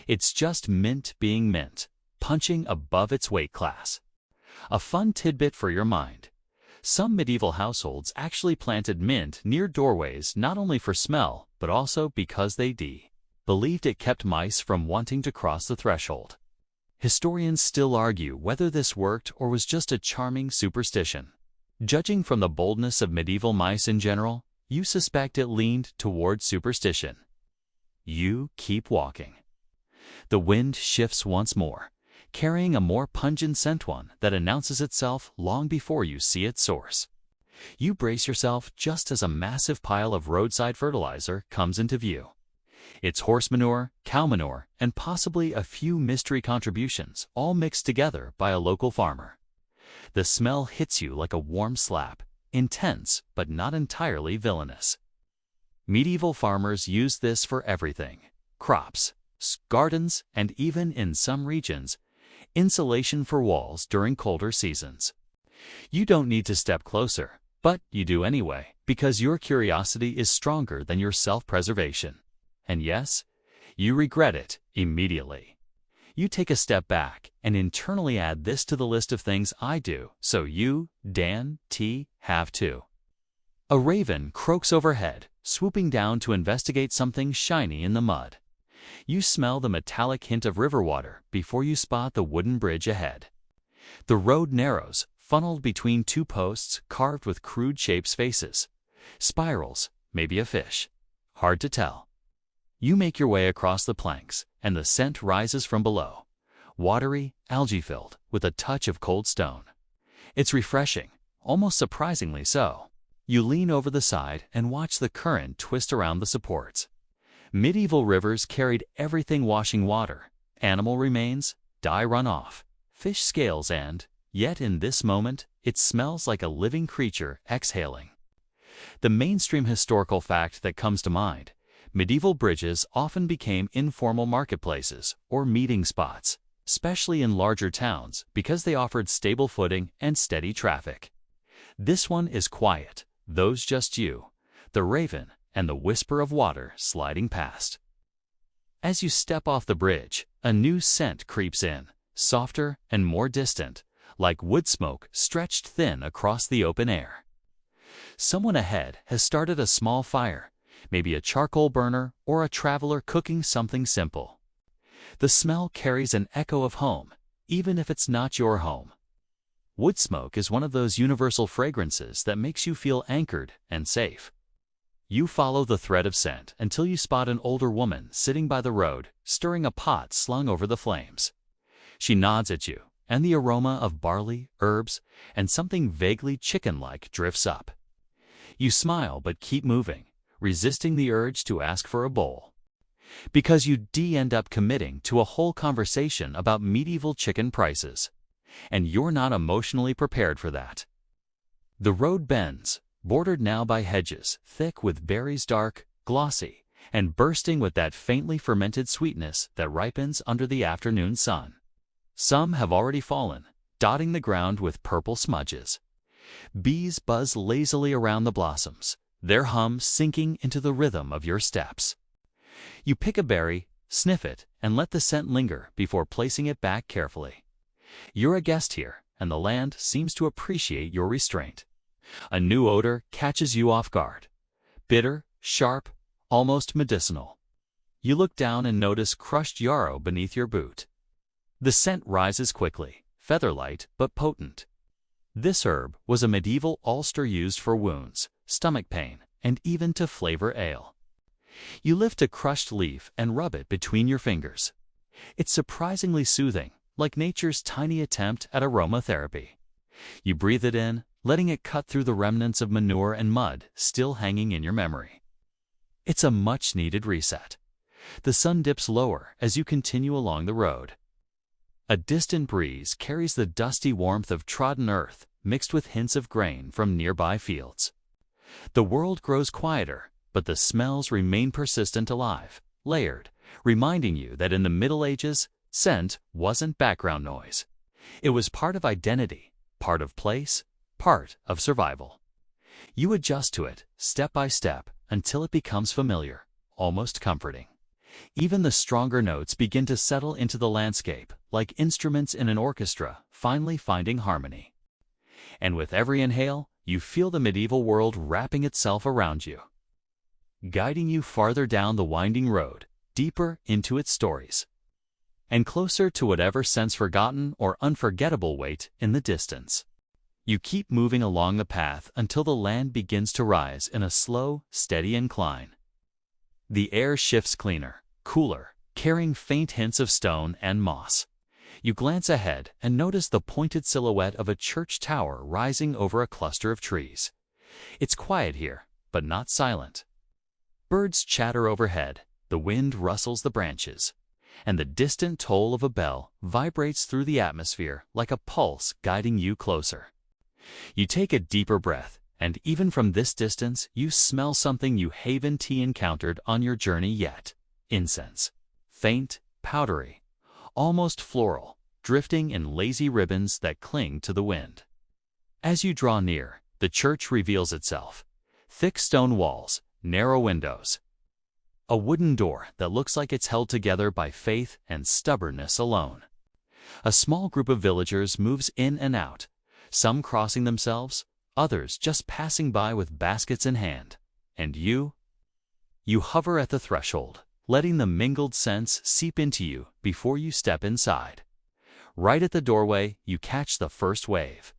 It's just mint being mint, punching above its weight class. A fun tidbit for your mind. Some medieval households actually planted mint near doorways not only for smell, but also because they believed it kept mice from wanting to cross the threshold. Historians still argue whether this worked or was just a charming superstition. Judging from the boldness of medieval mice in general, you suspect it leaned toward superstition. You keep walking. The wind shifts once more, carrying a more pungent scent, one that announces itself long before you see its source. You brace yourself just as a massive pile of roadside fertilizer comes into view. It's horse manure, cow manure, and possibly a few mystery contributions, all mixed together by a local farmer. The smell hits you like a warm slap, intense but not entirely villainous. Medieval farmers used this for everything: crops, gardens, and even, in some regions, insulation for walls during colder seasons. You don't need to step closer, but you do anyway, because your curiosity is stronger than your self-preservation. And yes, you regret it immediately. You take a step back and internally add this to the list of things I do, so you, Dan T., have too. A raven croaks overhead, swooping down to investigate something shiny in the mud. You smell the metallic hint of river water before you spot the wooden bridge ahead. The road narrows, funneled between two posts carved with crude shapes, faces. Spirals, maybe a fish. Hard to tell. You make your way across the planks, and the scent rises from below. Watery, algae-filled, with a touch of cold stone. It's refreshing, almost surprisingly so. You lean over the side and watch the current twist around the supports. Medieval rivers carried everything: washing water, animal remains, dye runoff, fish scales, and, yet in this moment, it smells like a living creature exhaling. The mainstream historical fact that comes to mind: medieval bridges often became informal marketplaces or meeting spots, especially in larger towns, because they offered stable footing and steady traffic. This one is quiet, those just you, the raven, and the whisper of water sliding past. As you step off the bridge, a new scent creeps in, softer and more distant, like wood smoke stretched thin across the open air. Someone ahead has started a small fire, maybe a charcoal burner or a traveler cooking something simple. The smell carries an echo of home, even if it's not your home. Wood smoke is one of those universal fragrances that makes you feel anchored and safe. You follow the thread of scent until you spot an older woman sitting by the road, stirring a pot slung over the flames. She nods at you, and the aroma of barley, herbs, and something vaguely chicken-like drifts up. You smile but keep moving, resisting the urge to ask for a bowl. Because you end up committing to a whole conversation about medieval chicken prices. And you're not emotionally prepared for that. The road bends, bordered now by hedges, thick with berries, dark, glossy, and bursting with that faintly fermented sweetness that ripens under the afternoon sun. Some have already fallen, dotting the ground with purple smudges. Bees buzz lazily around the blossoms, their hum sinking into the rhythm of your steps. You pick a berry, sniff it, and let the scent linger before placing it back carefully. You're a guest here, and the land seems to appreciate your restraint. A new odor catches you off guard. Bitter, sharp, almost medicinal. You look down and notice crushed yarrow beneath your boot. The scent rises quickly, featherlight but potent. This herb was a medieval ulster used for wounds, stomach pain, and even to flavor ale. You lift a crushed leaf and rub it between your fingers. It's surprisingly soothing, like nature's tiny attempt at aromatherapy. You breathe it in, letting it cut through the remnants of manure and mud still hanging in your memory. It's a much-needed reset. The sun dips lower as you continue along the road. A distant breeze carries the dusty warmth of trodden earth mixed with hints of grain from nearby fields. The world grows quieter, but the smells remain persistent, alive, layered, reminding you that in the Middle Ages, scent wasn't background noise. It was part of identity, part of place, part of survival. You adjust to it, step by step, until it becomes familiar, almost comforting. Even the stronger notes begin to settle into the landscape, like instruments in an orchestra finally finding harmony. And with every inhale, you feel the medieval world wrapping itself around you, guiding you farther down the winding road, deeper into its stories, and closer to whatever sense forgotten or unforgettable wait in the distance. You keep moving along the path until the land begins to rise in a slow, steady incline. The air shifts cleaner, cooler, carrying faint hints of stone and moss. You glance ahead and notice the pointed silhouette of a church tower rising over a cluster of trees. It's quiet here, but not silent. Birds chatter overhead, the wind rustles the branches, and the distant toll of a bell vibrates through the atmosphere like a pulse guiding you closer. You take a deeper breath, and even from this distance, you smell something you haven't encountered on your journey yet. Incense. Faint, powdery, almost floral, drifting in lazy ribbons that cling to the wind. As you draw near, the church reveals itself. Thick stone walls, narrow windows, a wooden door that looks like it's held together by faith and stubbornness alone. A small group of villagers moves in and out, some crossing themselves, others just passing by with baskets in hand. And you hover at the threshold, letting the mingled scents seep into you before you step inside. Right at the doorway, you catch the first wave.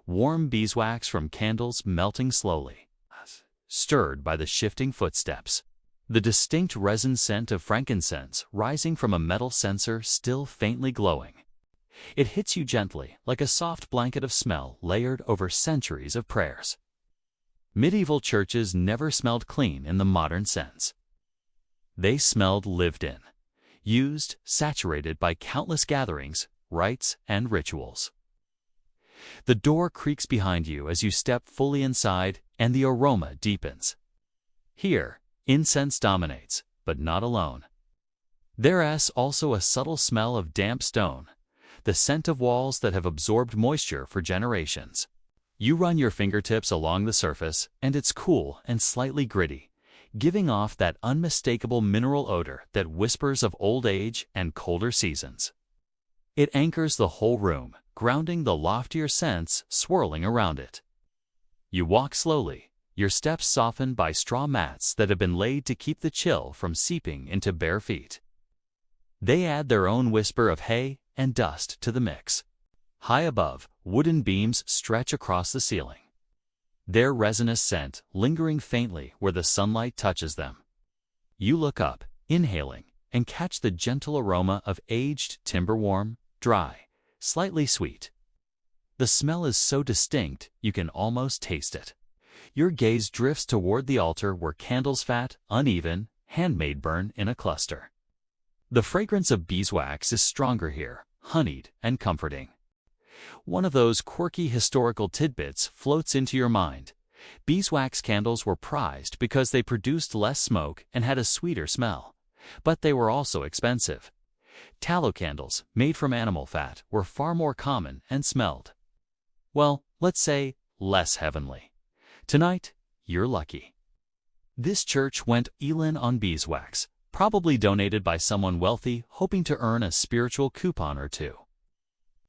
Warm beeswax from candles melting slowly, stirred by the shifting footsteps. The distinct resin scent of frankincense rising from a metal censer still faintly glowing. It hits you gently, like a soft blanket of smell layered over centuries of prayers. Medieval churches never smelled clean in the modern sense. They smelled lived in, used, saturated by countless gatherings, rites, and rituals. The door creaks behind you as you step fully inside, and the aroma deepens. Here, incense dominates, but not alone. There's also a subtle smell of damp stone, the scent of walls that have absorbed moisture for generations. You run your fingertips along the surface, and it's cool and slightly gritty, giving off that unmistakable mineral odor that whispers of old age and colder seasons. It anchors the whole room, grounding the loftier scents swirling around it. You walk slowly, your steps softened by straw mats that have been laid to keep the chill from seeping into bare feet. They add their own whisper of hay and dust to the mix. High above, wooden beams stretch across the ceiling, their resinous scent lingering faintly where the sunlight touches them. You look up, inhaling, and catch the gentle aroma of aged timber, warm, dry, slightly sweet. The smell is so distinct you can almost taste it. Your gaze drifts toward the altar where candles, fat, uneven, handmade, burn in a cluster. The fragrance of beeswax is stronger here, honeyed and comforting. One of those quirky historical tidbits floats into your mind. Beeswax candles were prized because they produced less smoke and had a sweeter smell, but they were also expensive. Tallow candles, made from animal fat, were far more common and smelled, well, let's say, less heavenly. Tonight, you're lucky. This church went all-in on beeswax, probably donated by someone wealthy hoping to earn a spiritual coupon or two.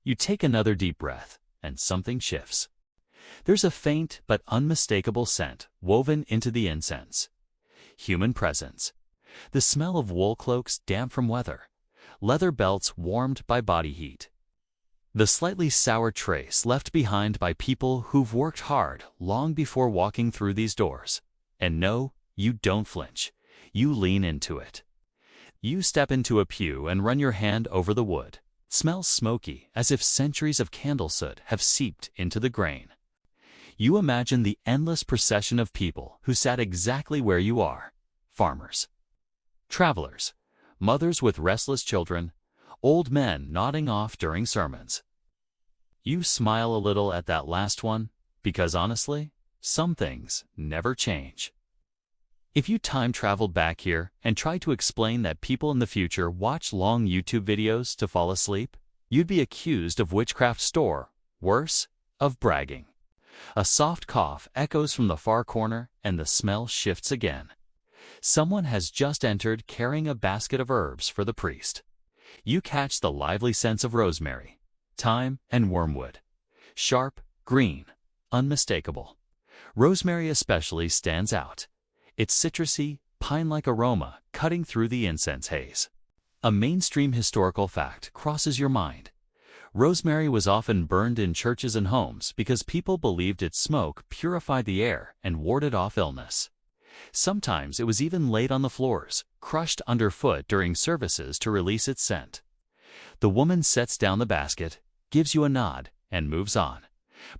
You take another deep breath, and something shifts. There's a faint but unmistakable scent woven into the incense. Human presence. The smell of wool cloaks damp from weather, leather belts warmed by body heat. The slightly sour trace left behind by people who've worked hard long before walking through these doors. And no, you don't flinch. You lean into it. You step into a pew and run your hand over the wood. It smells smoky, as if centuries of candle soot have seeped into the grain. You imagine the endless procession of people who sat exactly where you are. Farmers, travelers, mothers with restless children, old men nodding off during sermons. You smile a little at that last one, because honestly, some things never change. If you time traveled back here and tried to explain that people in the future watch long YouTube videos to fall asleep, you'd be accused of witchcraft, worse, of bragging. A soft cough echoes from the far corner, and the smell shifts again. Someone has just entered carrying a basket of herbs for the priest. You catch the lively scents of rosemary, thyme, and wormwood. Sharp, green, unmistakable. Rosemary especially stands out. Its citrusy, pine-like aroma cutting through the incense haze. A mainstream historical fact crosses your mind. Rosemary was often burned in churches and homes because people believed its smoke purified the air and warded off illness. Sometimes it was even laid on the floors, crushed underfoot during services to release its scent. The woman sets down the basket, gives you a nod, and moves on.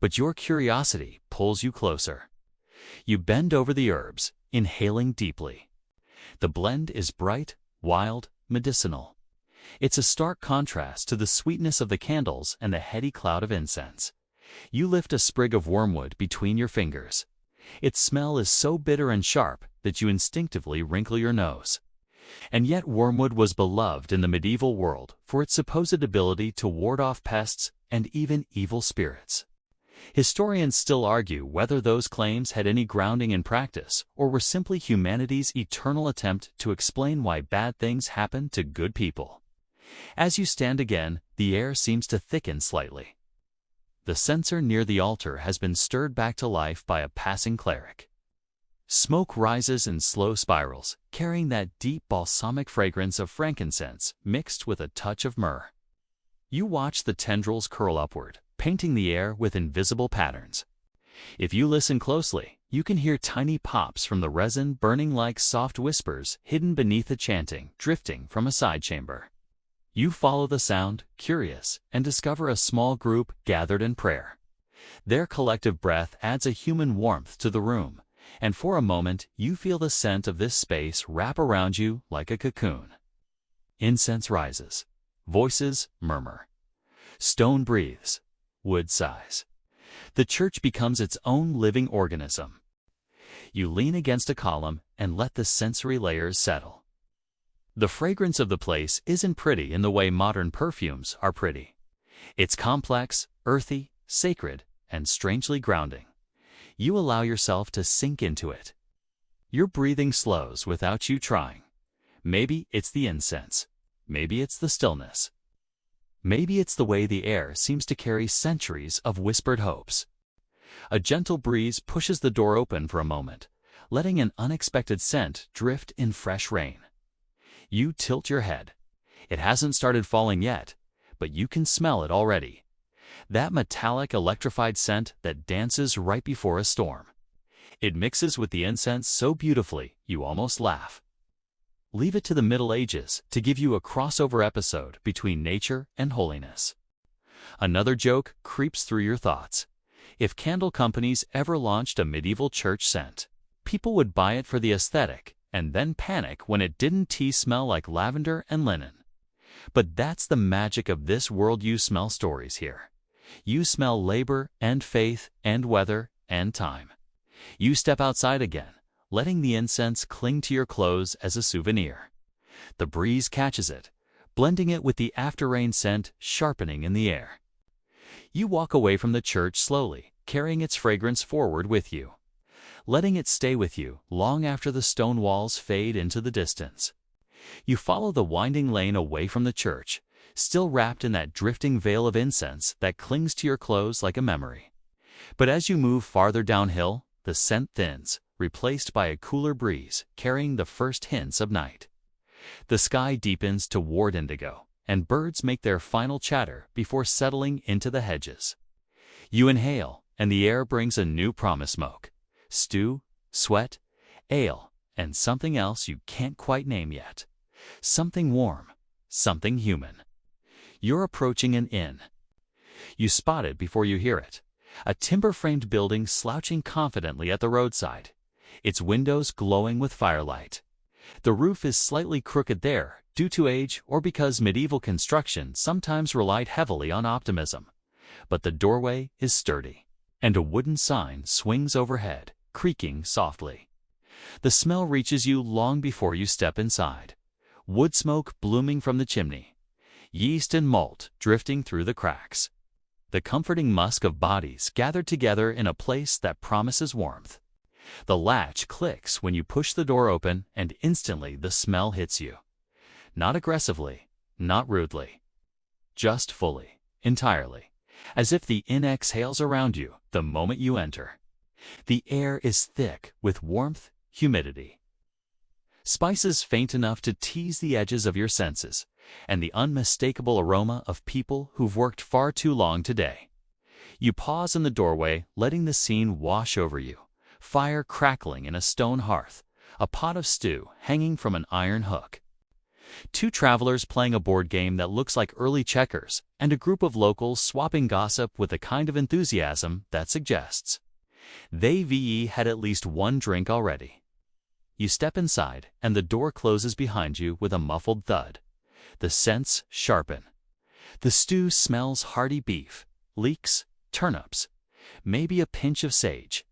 But your curiosity pulls you closer. You bend over the herbs, inhaling deeply. The blend is bright, wild, medicinal. It's a stark contrast to the sweetness of the candles and the heady cloud of incense. You lift a sprig of wormwood between your fingers. Its smell is so bitter and sharp that you instinctively wrinkle your nose. And yet wormwood was beloved in the medieval world for its supposed ability to ward off pests and even evil spirits. Historians still argue whether those claims had any grounding in practice or were simply humanity's eternal attempt to explain why bad things happen to good people. As you stand again, the air seems to thicken slightly. The censer near the altar has been stirred back to life by a passing cleric. Smoke rises in slow spirals, carrying that deep balsamic fragrance of frankincense mixed with a touch of myrrh. You watch the tendrils curl upward, painting the air with invisible patterns. If you listen closely, you can hear tiny pops from the resin burning like soft whispers hidden beneath the chanting drifting from a side chamber. You follow the sound, curious, and discover a small group gathered in prayer. Their collective breath adds a human warmth to the room, and for a moment you feel the scent of this space wrap around you like a cocoon. Incense rises. Voices murmur. Stone breathes. Wood sighs. The church becomes its own living organism. You lean against a column and let the sensory layers settle. The fragrance of the place isn't pretty in the way modern perfumes are pretty. It's complex, earthy, sacred, and strangely grounding. You allow yourself to sink into it. Your breathing slows without you trying. Maybe it's the incense. Maybe it's the stillness. Maybe it's the way the air seems to carry centuries of whispered hopes. A gentle breeze pushes the door open for a moment, letting an unexpected scent drift in fresh rain. You tilt your head. It hasn't started falling yet, but you can smell it already. That metallic electrified scent that dances right before a storm. It mixes with the incense so beautifully you almost laugh. Leave it to the Middle Ages to give you a crossover episode between nature and holiness. Another joke creeps through your thoughts. If candle companies ever launched a medieval church scent, people would buy it for the aesthetic and then panic when it didn't smell like lavender and linen. But that's the magic of this world. You smell stories here. You smell labor and faith and weather and time. You step outside again, letting the incense cling to your clothes as a souvenir. The breeze catches it, blending it with the after-rain scent sharpening in the air. You walk away from the church slowly, carrying its fragrance forward with you, letting it stay with you long after the stone walls fade into the distance. You follow the winding lane away from the church, still wrapped in that drifting veil of incense that clings to your clothes like a memory. But as you move farther downhill, the scent thins, replaced by a cooler breeze carrying the first hints of night. The sky deepens toward indigo, and birds make their final chatter before settling into the hedges. You inhale, and the air brings a new promise: smoke, stew, sweat, ale, and something else you can't quite name yet. Something warm, something human. You're approaching an inn. You spot it before you hear it. A timber-framed building slouching confidently at the roadside, its windows glowing with firelight. The roof is slightly crooked there, due to age or because medieval construction sometimes relied heavily on optimism. But the doorway is sturdy, and a wooden sign swings overhead, creaking softly. The smell reaches you long before you step inside. Wood smoke blooming from the chimney. Yeast and malt drifting through the cracks. the comforting musk of bodies gathered together in a place that promises warmth. The latch clicks when you push the door open, and instantly the smell hits you. Not aggressively, not rudely. Just fully, entirely, as if the inn exhales around you the moment you enter. The air is thick with warmth, humidity. Spices faint enough to tease the edges of your senses, and the unmistakable aroma of people who've worked far too long today. You pause in the doorway, letting the scene wash over you. Fire crackling in a stone hearth, a pot of stew hanging from an iron hook. Two travelers playing a board game that looks like early checkers, and a group of locals swapping gossip with the kind of enthusiasm that suggests they had at least one drink already. You step inside, and the door closes behind you with a muffled thud. The scents sharpen. The stew smells hearty beef, leeks, turnips, maybe a pinch of sage.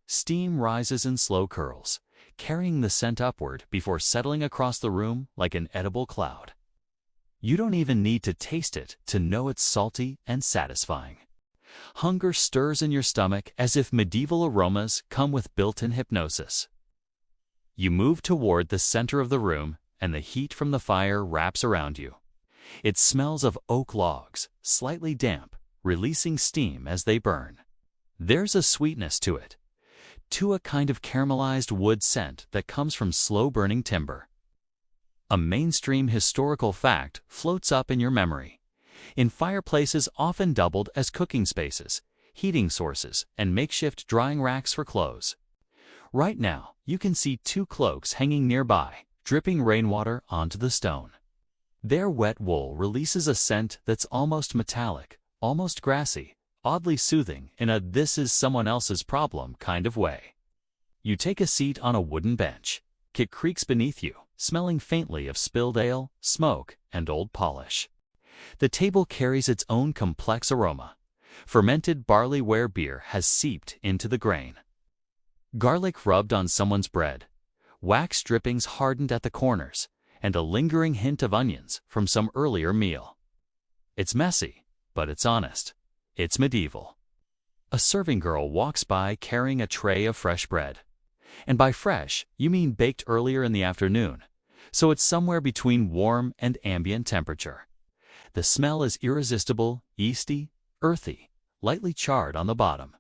Steam rises in slow curls, carrying the scent upward before settling across the room like an edible cloud. You don't even need to taste it to know it's salty and satisfying. Hunger stirs in your stomach as if medieval aromas come with built-in hypnosis. You move toward the center of the room, and the heat from the fire wraps around you. It smells of oak logs, slightly damp, releasing steam as they burn. There's a sweetness to it, to a kind of caramelized wood scent that comes from slow-burning timber. A mainstream historical fact floats up in your memory. In fireplaces often doubled as cooking spaces, heating sources, and makeshift drying racks for clothes. Right now, you can see two cloaks hanging nearby, dripping rainwater onto the stone. Their wet wool releases a scent that's almost metallic, almost grassy, oddly soothing in a "this is someone else's problem" kind of way. You take a seat on a wooden bench. It creaks beneath you, smelling faintly of spilled ale, smoke, and old polish. The table carries its own complex aroma. Fermented barley-ware beer has seeped into the grain. Garlic rubbed on someone's bread, wax drippings hardened at the corners, and a lingering hint of onions from some earlier meal. It's messy, but it's honest. It's medieval. A serving girl walks by carrying a tray of fresh bread. And by fresh, you mean baked earlier in the afternoon, so it's somewhere between warm and ambient temperature. The smell is irresistible, yeasty, earthy, lightly charred on the bottom.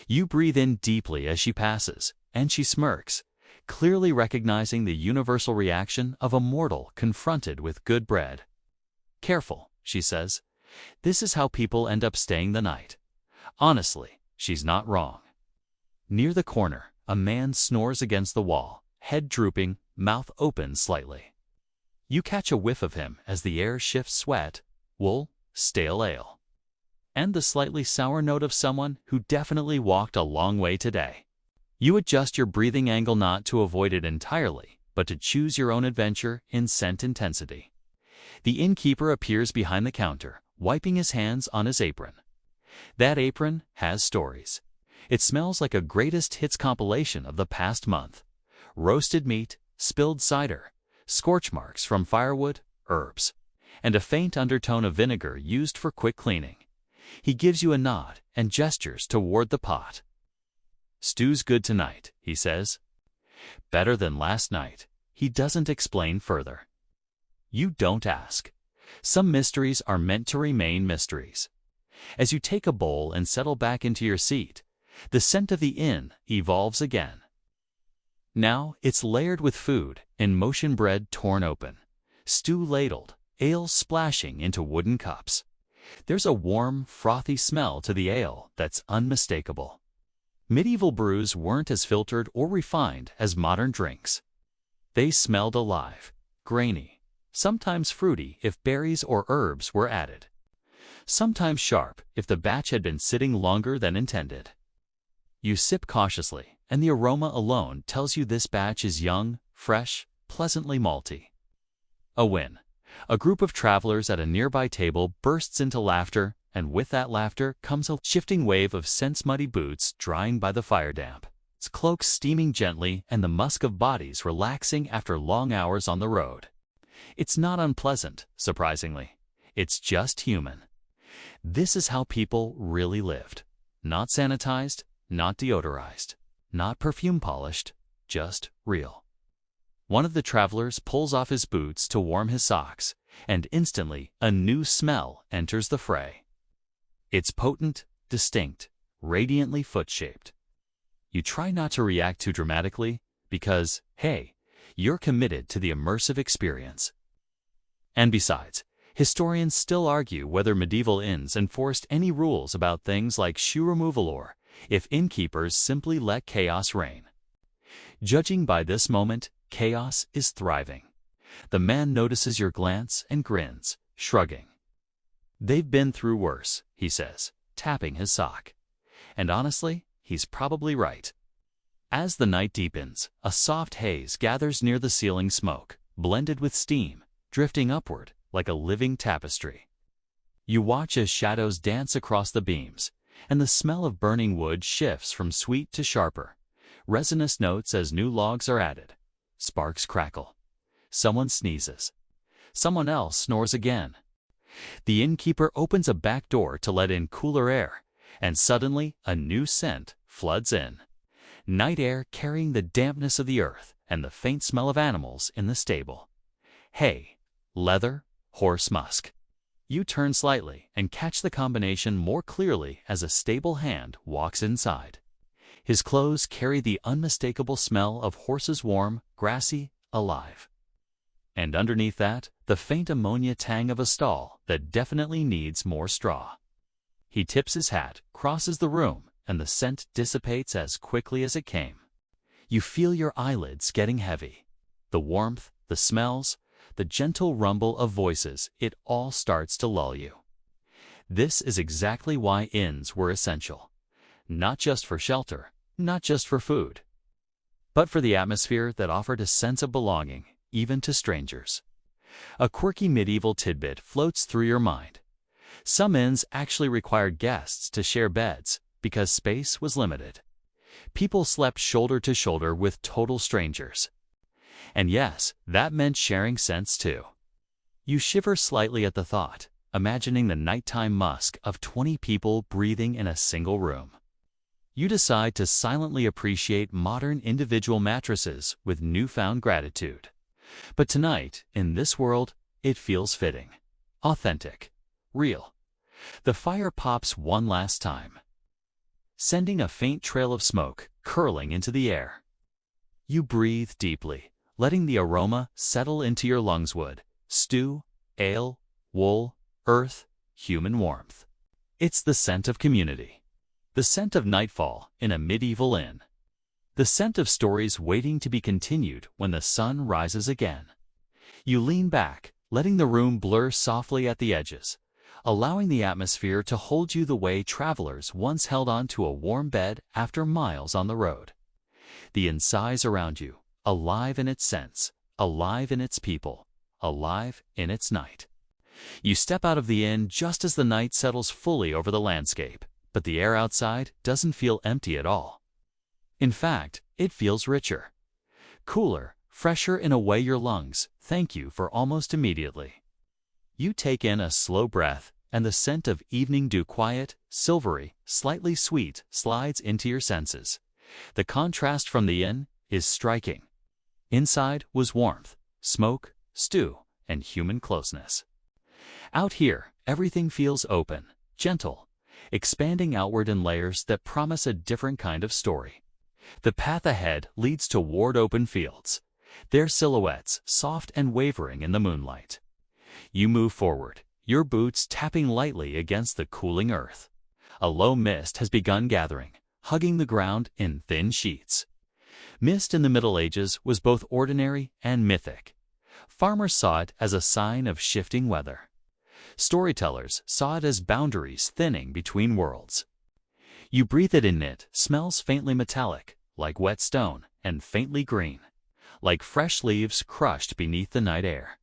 You breathe in deeply as she passes, and she smirks, clearly recognizing the universal reaction of a mortal confronted with good bread. "Careful," she says. "This is how people end up staying the night." Honestly, she's not wrong. Near the corner, a man snores against the wall, head drooping, mouth open slightly. You catch a whiff of him as the air shifts sweat, wool, stale ale, and the slightly sour note of someone who definitely walked a long way today. You adjust your breathing angle not to avoid it entirely, but to choose your own adventure in scent intensity. The innkeeper appears behind the counter, wiping his hands on his apron. That apron has stories. It smells like a greatest hits compilation of the past month. Roasted meat, spilled cider, scorch marks from firewood, herbs, and a faint undertone of vinegar used for quick cleaning. He gives you a nod and gestures toward the pot. "Stew's good tonight," he says. "Better than last night." He doesn't explain further. You don't ask. Some mysteries are meant to remain mysteries. As you take a bowl and settle back into your seat, the scent of the inn evolves again. Now it's layered with food, in motion bread torn open, stew ladled, ale splashing into wooden cups. There's a warm, frothy smell to the ale that's unmistakable. Medieval brews weren't as filtered or refined as modern drinks. They smelled alive, grainy, sometimes fruity if berries or herbs were added, sometimes sharp if the batch had been sitting longer than intended. You sip cautiously, and the aroma alone tells you this batch is young, fresh, pleasantly malty. A win. A group of travelers at a nearby table bursts into laughter, and with that laughter comes a shifting wave of sense-muddy boots drying by the fire damp, its cloaks steaming gently and the musk of bodies relaxing after long hours on the road. It's not unpleasant, surprisingly. It's just human. This is how people really lived. Not sanitized, not deodorized, not perfume polished, just real. One of the travelers pulls off his boots to warm his socks, and instantly a new smell enters the fray. It's potent, distinct, radiantly foot-shaped. You try not to react too dramatically because, hey, you're committed to the immersive experience. And besides, historians still argue whether medieval inns enforced any rules about things like shoe removal or if innkeepers simply let chaos reign. Judging by this moment, chaos is thriving. The man notices your glance and grins, shrugging. They've been through worse, he says, tapping his sock. And honestly, he's probably right. As the night deepens, a soft haze gathers near the ceiling smoke, blended with steam, drifting upward like a living tapestry. You watch as shadows dance across the beams, and the smell of burning wood shifts from sweet to sharper. Resinous notes as new logs are added. Sparks crackle. Someone sneezes. Someone else snores again. The innkeeper opens a back door to let in cooler air, and suddenly a new scent floods in. Night air carrying the dampness of the earth and the faint smell of animals in the stable. Hay, leather, horse musk. You turn slightly and catch the combination more clearly as a stable hand walks inside. His clothes carry the unmistakable smell of horses warm, grassy, alive. And underneath that, the faint ammonia tang of a stall that definitely needs more straw. He tips his hat, crosses the room, and the scent dissipates as quickly as it came. You feel your eyelids getting heavy. The warmth, the smells, the gentle rumble of voices, it all starts to lull you. This is exactly why inns were essential. Not just for shelter, not just for food, but for the atmosphere that offered a sense of belonging, even to strangers. A quirky medieval tidbit floats through your mind. Some inns actually required guests to share beds because space was limited. People slept shoulder to shoulder with total strangers. And yes, that meant sharing scents too. You shiver slightly at the thought, imagining the nighttime musk of 20 people breathing in a single room. You decide to silently appreciate modern individual mattresses with newfound gratitude. But tonight, in this world, it feels fitting, authentic, real. The fire pops one last time, sending a faint trail of smoke curling into the air. You breathe deeply, letting the aroma settle into your lungs. Wood, stew, ale, wool, earth, human warmth. It's the scent of community. The scent of nightfall in a medieval inn. The scent of stories waiting to be continued when the sun rises again. You lean back, letting the room blur softly at the edges, allowing the atmosphere to hold you the way travelers once held on to a warm bed after miles on the road. The inn sighs around you, alive in its scents, alive in its people, alive in its night. You step out of the inn just as the night settles fully over the landscape, but the air outside doesn't feel empty at all. In fact, it feels richer, cooler, fresher in a way your lungs thank you for almost immediately. You take in a slow breath, and the scent of evening dew, quiet, silvery, slightly sweet, slides into your senses. The contrast from the inn is striking. Inside was warmth, smoke, stew, and human closeness. Out here, everything feels open, gentle, expanding outward in layers that promise a different kind of story. The path ahead leads toward open fields, their silhouettes soft and wavering in the moonlight. You move forward, your boots tapping lightly against the cooling earth. A low mist has begun gathering, hugging the ground in thin sheets. Mist in the Middle Ages was both ordinary and mythic. Farmers saw it as a sign of shifting weather. Storytellers saw it as boundaries thinning between worlds. You breathe it in. It smells faintly metallic, like wet stone, and faintly green, like fresh leaves crushed beneath the night air.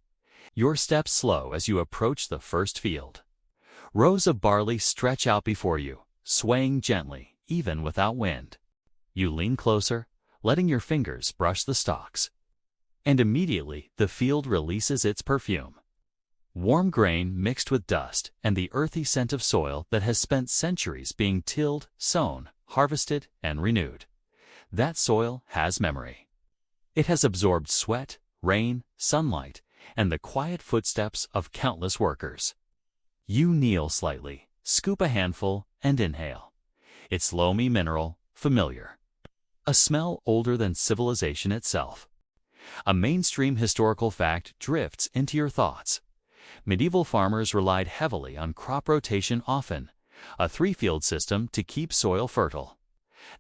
Your steps slow as you approach the first field. Rows of barley stretch out before you, swaying gently, even without wind. You lean closer, letting your fingers brush the stalks. And immediately the field releases its perfume. Warm grain mixed with dust and the earthy scent of soil that has spent centuries being tilled, sown, harvested, and renewed. That soil has memory. It has absorbed sweat, rain, sunlight, and the quiet footsteps of countless workers. You kneel slightly, scoop a handful, and inhale. It's loamy mineral, familiar. A smell older than civilization itself. A mainstream historical fact drifts into your thoughts. Medieval farmers relied heavily on crop rotation often, a three-field system to keep soil fertile.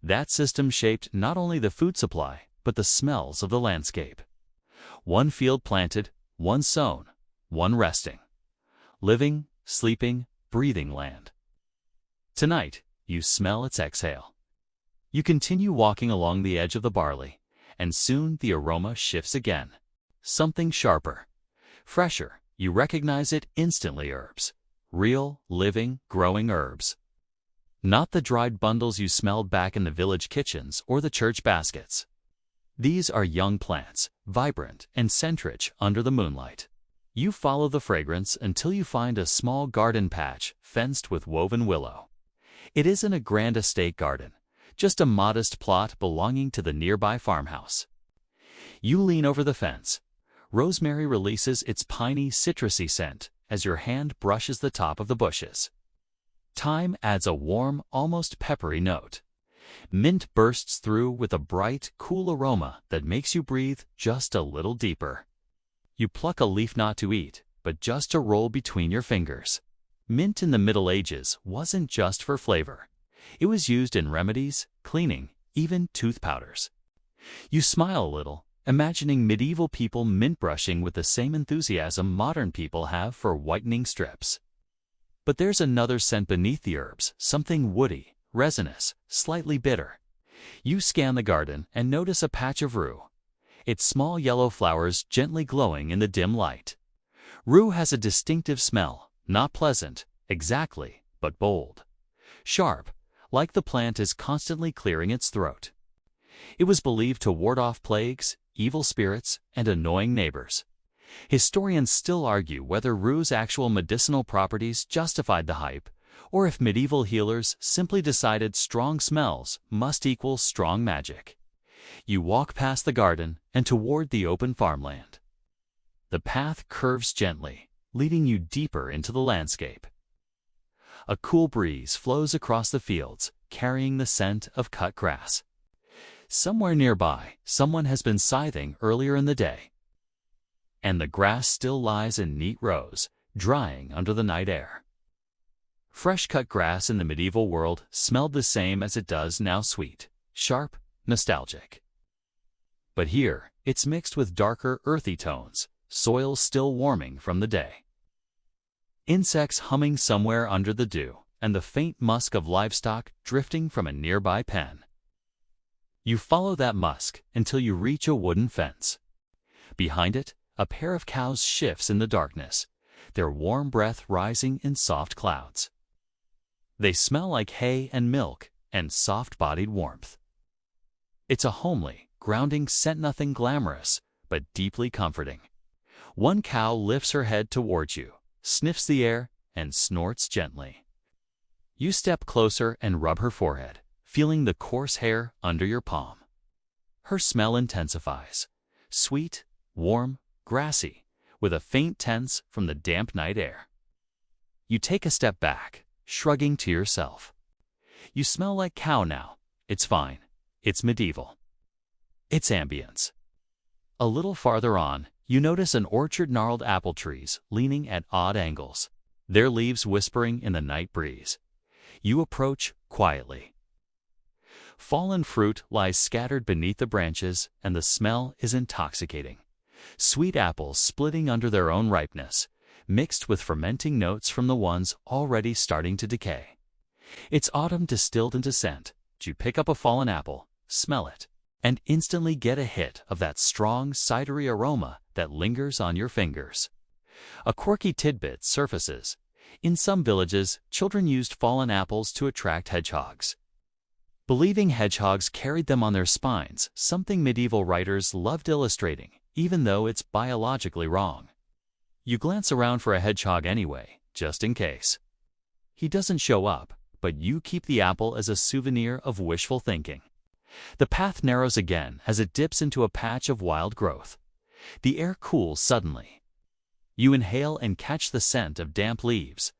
That system shaped not only the food supply, but the smells of the landscape. One field planted, one sown, one resting. Living, sleeping, breathing land. Tonight, you smell its exhale. You continue walking along the edge of the barley, and soon the aroma shifts again. Something sharper, fresher. You recognize it instantly. Herbs. Real, living, growing herbs. Not the dried bundles you smelled back in the village kitchens or the church baskets. These are young plants, vibrant and scent-rich under the moonlight. You follow the fragrance until you find a small garden patch fenced with woven willow. It isn't a grand estate garden, just a modest plot belonging to the nearby farmhouse. You lean over the fence. Rosemary releases its piney, citrusy scent as your hand brushes the top of the bushes. Thyme adds a warm, almost peppery note. Mint bursts through with a bright, cool aroma that makes you breathe just a little deeper. You pluck a leaf not to eat, but just to roll between your fingers. Mint in the Middle Ages wasn't just for flavor. It was used in remedies, cleaning, even tooth powders. You smile a little, imagining medieval people mint brushing with the same enthusiasm modern people have for whitening strips. But there's another scent beneath the herbs, something woody, resinous, slightly bitter. You scan the garden and notice a patch of rue, its small yellow flowers gently glowing in the dim light. Rue has a distinctive smell, not pleasant, exactly, but bold. Sharp, like the plant is constantly clearing its throat. It was believed to ward off plagues, evil spirits, and annoying neighbors. Historians still argue whether rue's actual medicinal properties justified the hype, or if medieval healers simply decided strong smells must equal strong magic. You walk past the garden and toward the open farmland. The path curves gently, leading you deeper into the landscape. A cool breeze flows across the fields, carrying the scent of cut grass. Somewhere nearby, someone has been scything earlier in the day. And the grass still lies in neat rows, drying under the night air. Fresh-cut grass in the medieval world smelled the same as it does now, sweet, sharp, nostalgic. But here, it's mixed with darker, earthy tones, soil still warming from the day. Insects humming somewhere under the dew, and the faint musk of livestock drifting from a nearby pen. You follow that musk until you reach a wooden fence. Behind it, a pair of cows shifts in the darkness, their warm breath rising in soft clouds. They smell like hay and milk and soft-bodied warmth. It's a homely, grounding scent, nothing glamorous, but deeply comforting. One cow lifts her head towards you, sniffs the air, and snorts gently. You step closer and rub her forehead, feeling the coarse hair under your palm. Her smell intensifies, sweet, warm, grassy, with a faint tense from the damp night air. You take a step back, shrugging to yourself. You smell like cow now. It's fine. It's medieval. It's ambience. A little farther on, you notice an orchard, gnarled apple trees leaning at odd angles, their leaves whispering in the night breeze. You approach quietly. Fallen fruit lies scattered beneath the branches, and the smell is intoxicating. Sweet apples splitting under their own ripeness, mixed with fermenting notes from the ones already starting to decay. It's autumn distilled into scent. You pick up a fallen apple, smell it, and instantly get a hit of that strong, cidery aroma that lingers on your fingers. A quirky tidbit surfaces. In some villages, children used fallen apples to attract hedgehogs. Believing hedgehogs carried them on their spines, something medieval writers loved illustrating, even though it's biologically wrong. You glance around for a hedgehog anyway, just in case. He doesn't show up, but you keep the apple as a souvenir of wishful thinking. The path narrows again as it dips into a patch of wild growth. The air cools suddenly. You inhale and catch the scent of damp leaves,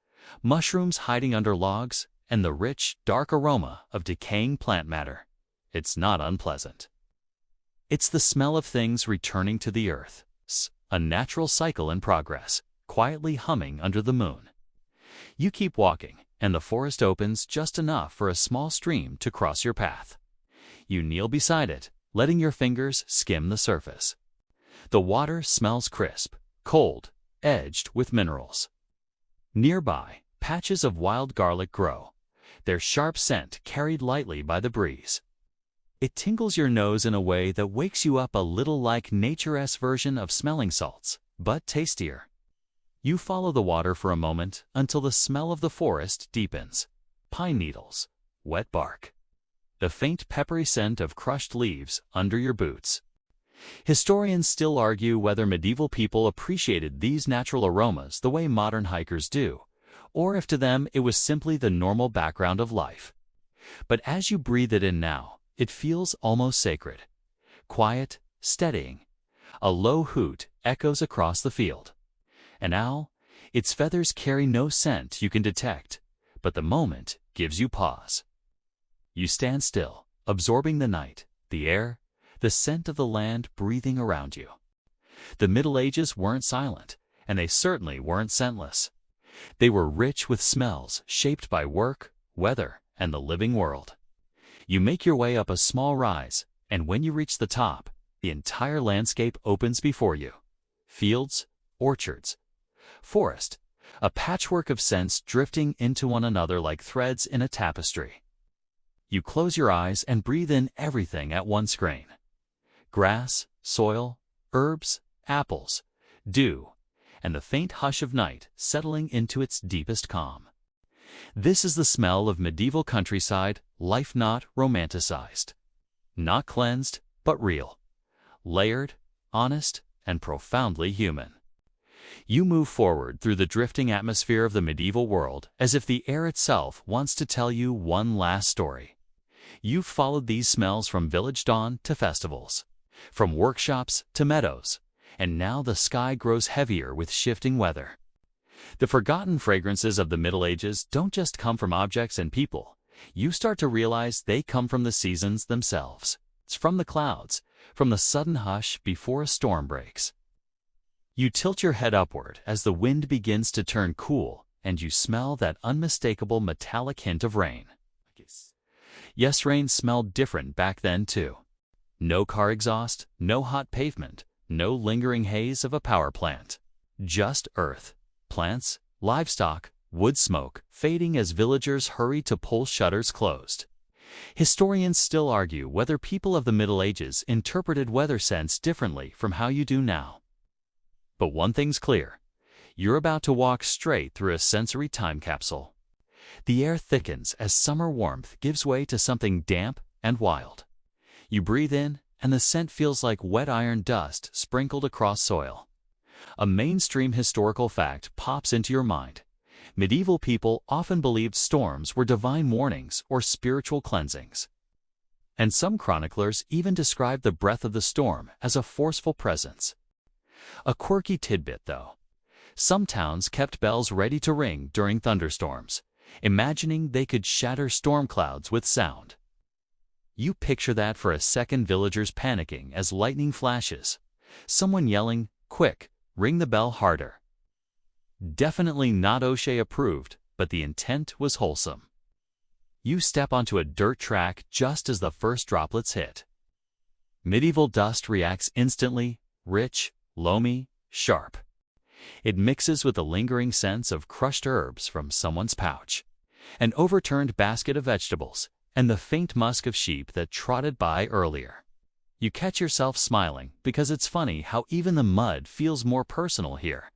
mushrooms hiding under logs, and the rich, dark aroma of decaying plant matter. It's not unpleasant. It's the smell of things returning to the earth, a natural cycle in progress, quietly humming under the moon. You keep walking, and the forest opens just enough for a small stream to cross your path. You kneel beside it, letting your fingers skim the surface. The water smells crisp, cold, edged with minerals. Nearby, patches of wild garlic grow, their sharp scent carried lightly by the breeze. It tingles your nose in a way that wakes you up a little like nature's version of smelling salts, but tastier. You follow the water for a moment until the smell of the forest deepens. Pine needles, wet bark, the faint peppery scent of crushed leaves under your boots. Historians still argue whether medieval people appreciated these natural aromas the way modern hikers do, or if to them it was simply the normal background of life. But as you breathe it in now, it feels almost sacred. Quiet, steadying. A low hoot echoes across the field. An owl, its feathers carry no scent you can detect, but the moment gives you pause. You stand still, absorbing the night, the air, the scent of the land breathing around you. The Middle Ages weren't silent, and they certainly weren't scentless. They were rich with smells shaped by work, weather, and the living world. You make your way up a small rise, and when you reach the top, the entire landscape opens before you. Fields, orchards, forest, a patchwork of scents drifting into one another like threads in a tapestry. You close your eyes and breathe in everything at one strain. Grass, soil, herbs, apples, dew, and the faint hush of night settling into its deepest calm. This is the smell of medieval countryside, life not romanticized. Not cleansed, but real. Layered, honest, and profoundly human. You move forward through the drifting atmosphere of the medieval world as if the air itself wants to tell you one last story. You've followed these smells from village dawn to festivals, from workshops to meadows, and now the sky grows heavier with shifting weather. The forgotten fragrances of the Middle Ages don't just come from objects and people. You start to realize they come from the seasons themselves. It's from the clouds, from the sudden hush before a storm breaks. You tilt your head upward as the wind begins to turn cool, and you smell that unmistakable metallic hint of rain. Yes, rain smelled different back then too. No car exhaust, no hot pavement, no lingering haze of a power plant. Just earth, plants, livestock, wood smoke, fading as villagers hurry to pull shutters closed. Historians still argue whether people of the Middle Ages interpreted weather scents differently from how you do now. But one thing's clear. You're about to walk straight through a sensory time capsule. The air thickens as summer warmth gives way to something damp and wild. You breathe in, and the scent feels like wet iron dust sprinkled across soil. A mainstream historical fact pops into your mind. Medieval people often believed storms were divine warnings or spiritual cleansings. And some chroniclers even described the breath of the storm as a forceful presence. A quirky tidbit, though. Some towns kept bells ready to ring during thunderstorms, imagining they could shatter storm clouds with sound. You picture that for a second, villagers panicking as lightning flashes. Someone yelling, "Quick, ring the bell harder." Definitely not O'Shea approved, but the intent was wholesome. You step onto a dirt track just as the first droplets hit. Medieval dust reacts instantly, rich, loamy, sharp. It mixes with the lingering sense of crushed herbs from someone's pouch, an overturned basket of vegetables, and the faint musk of sheep that trotted by earlier. You catch yourself smiling because it's funny how even the mud feels more personal here,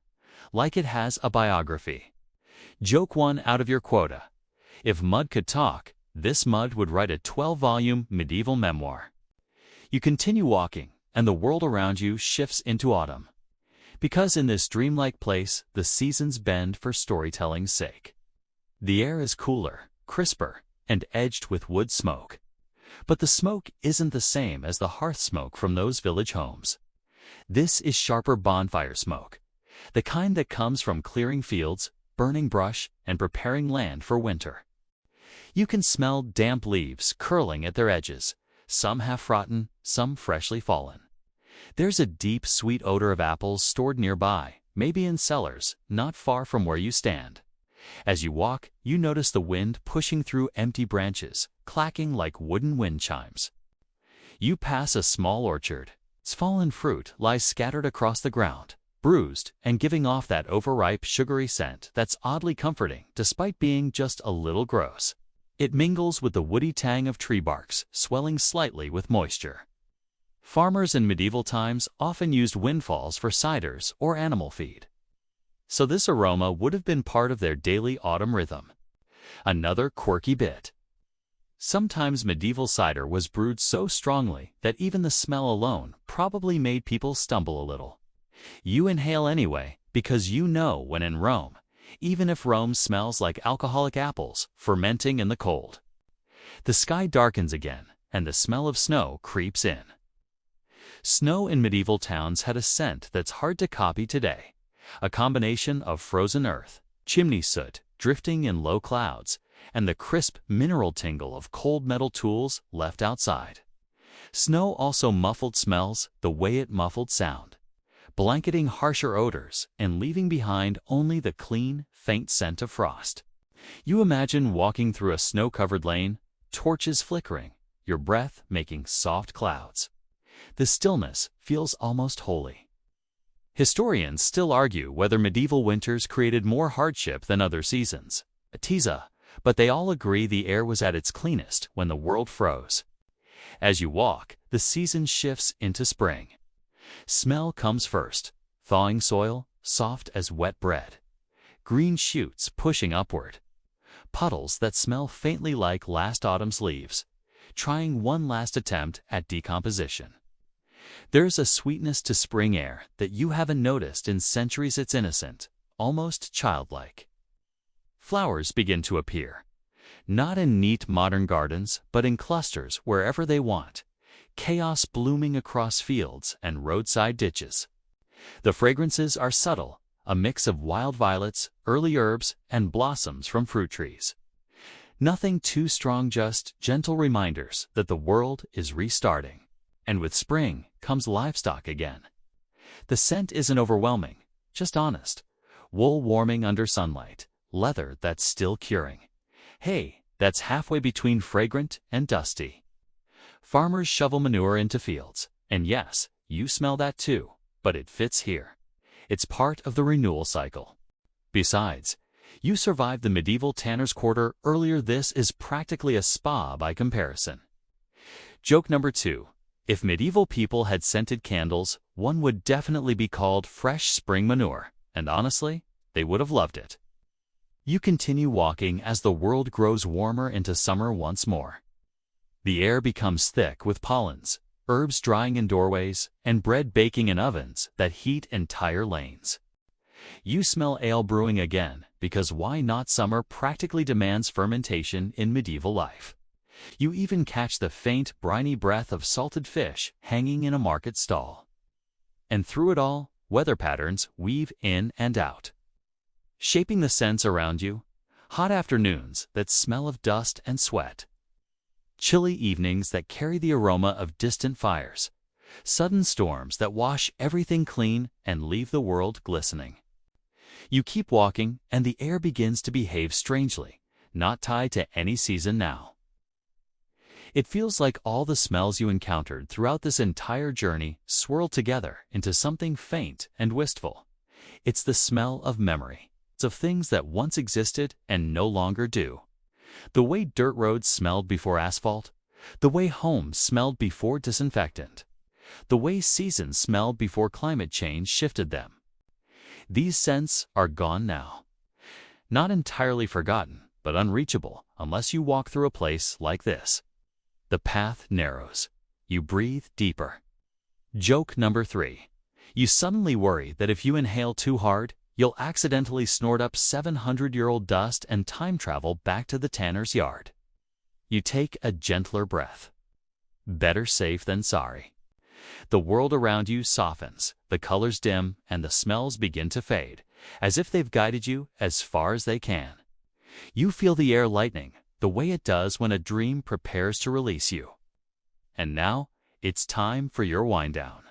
like it has a biography. Joke one out of your quota. If mud could talk, this mud would write a 12-volume medieval memoir. You continue walking, and the world around you shifts into autumn. Because in this dreamlike place, the seasons bend for storytelling's sake. The air is cooler, crisper, and edged with wood smoke. But the smoke isn't the same as the hearth smoke from those village homes. This is sharper bonfire smoke, the kind that comes from clearing fields, burning brush, and preparing land for winter. You can smell damp leaves curling at their edges, some half-rotten, some freshly fallen. There's a deep, sweet odor of apples stored nearby, maybe in cellars, not far from where you stand. As you walk, you notice the wind pushing through empty branches, clacking like wooden wind chimes. You pass a small orchard. Its fallen fruit lies scattered across the ground, bruised and giving off that overripe, sugary scent that's oddly comforting despite being just a little gross. It mingles with the woody tang of tree barks, swelling slightly with moisture. Farmers in medieval times often used windfalls for ciders or animal feed. So this aroma would have been part of their daily autumn rhythm. Another quirky bit. Sometimes medieval cider was brewed so strongly that even the smell alone probably made people stumble a little. You inhale anyway because you know when in Rome, even if Rome smells like alcoholic apples fermenting in the cold. The sky darkens again and the smell of snow creeps in. Snow in medieval towns had a scent that's hard to copy today. A combination of frozen earth, chimney soot drifting in low clouds, and the crisp mineral tingle of cold metal tools left outside. Snow also muffled smells the way it muffled sound, blanketing harsher odors and leaving behind only the clean, faint scent of frost. You imagine walking through a snow-covered lane, torches flickering, your breath making soft clouds. The stillness feels almost holy. Historians still argue whether medieval winters created more hardship than other seasons. A teaser, but they all agree the air was at its cleanest when the world froze. As you walk, the season shifts into spring. Smell comes first, thawing soil, soft as wet bread. Green shoots pushing upward. Puddles that smell faintly like last autumn's leaves, trying one last attempt at decomposition. There's a sweetness to spring air that you haven't noticed in centuries. It's innocent, almost childlike. Flowers begin to appear, not in neat modern gardens, but in clusters wherever they want, chaos blooming across fields and roadside ditches. The fragrances are subtle, a mix of wild violets, early herbs, and blossoms from fruit trees. Nothing too strong, just gentle reminders that the world is restarting. And with spring comes livestock again. The scent isn't overwhelming, just honest. Wool warming under sunlight, leather that's still curing. Hay that's halfway between fragrant and dusty. Farmers shovel manure into fields, and yes, you smell that too, but it fits here. It's part of the renewal cycle. Besides, you survived the medieval tanner's quarter earlier. This is practically a spa by comparison. Joke number 2. If medieval people had scented candles, one would definitely be called fresh spring manure, and honestly, they would have loved it. You continue walking as the world grows warmer into summer once more. The air becomes thick with pollens, herbs drying in doorways, and bread baking in ovens that heat entire lanes. You smell ale brewing again, because why not? Summer practically demands fermentation in medieval life. You even catch the faint, briny breath of salted fish hanging in a market stall. And through it all, weather patterns weave in and out, shaping the scents around you. Hot afternoons that smell of dust and sweat. Chilly evenings that carry the aroma of distant fires. Sudden storms that wash everything clean and leave the world glistening. You keep walking, and the air begins to behave strangely, not tied to any season now. It feels like all the smells you encountered throughout this entire journey swirl together into something faint and wistful. It's the smell of memory. It's of things that once existed and no longer do. The way dirt roads smelled before asphalt, the way homes smelled before disinfectant, the way seasons smelled before climate change shifted them. These scents are gone now. Not entirely forgotten, but unreachable unless you walk through a place like this. The path narrows. You breathe deeper. Joke number 3. You suddenly worry that if you inhale too hard, you'll accidentally snort up 700-year-old dust and time travel back to the tanner's yard. You take a gentler breath. Better safe than sorry. The world around you softens, the colors dim, and the smells begin to fade, as if they've guided you as far as they can. You feel the air lightening, the way it does when a dream prepares to release you. And now, it's time for your wind down.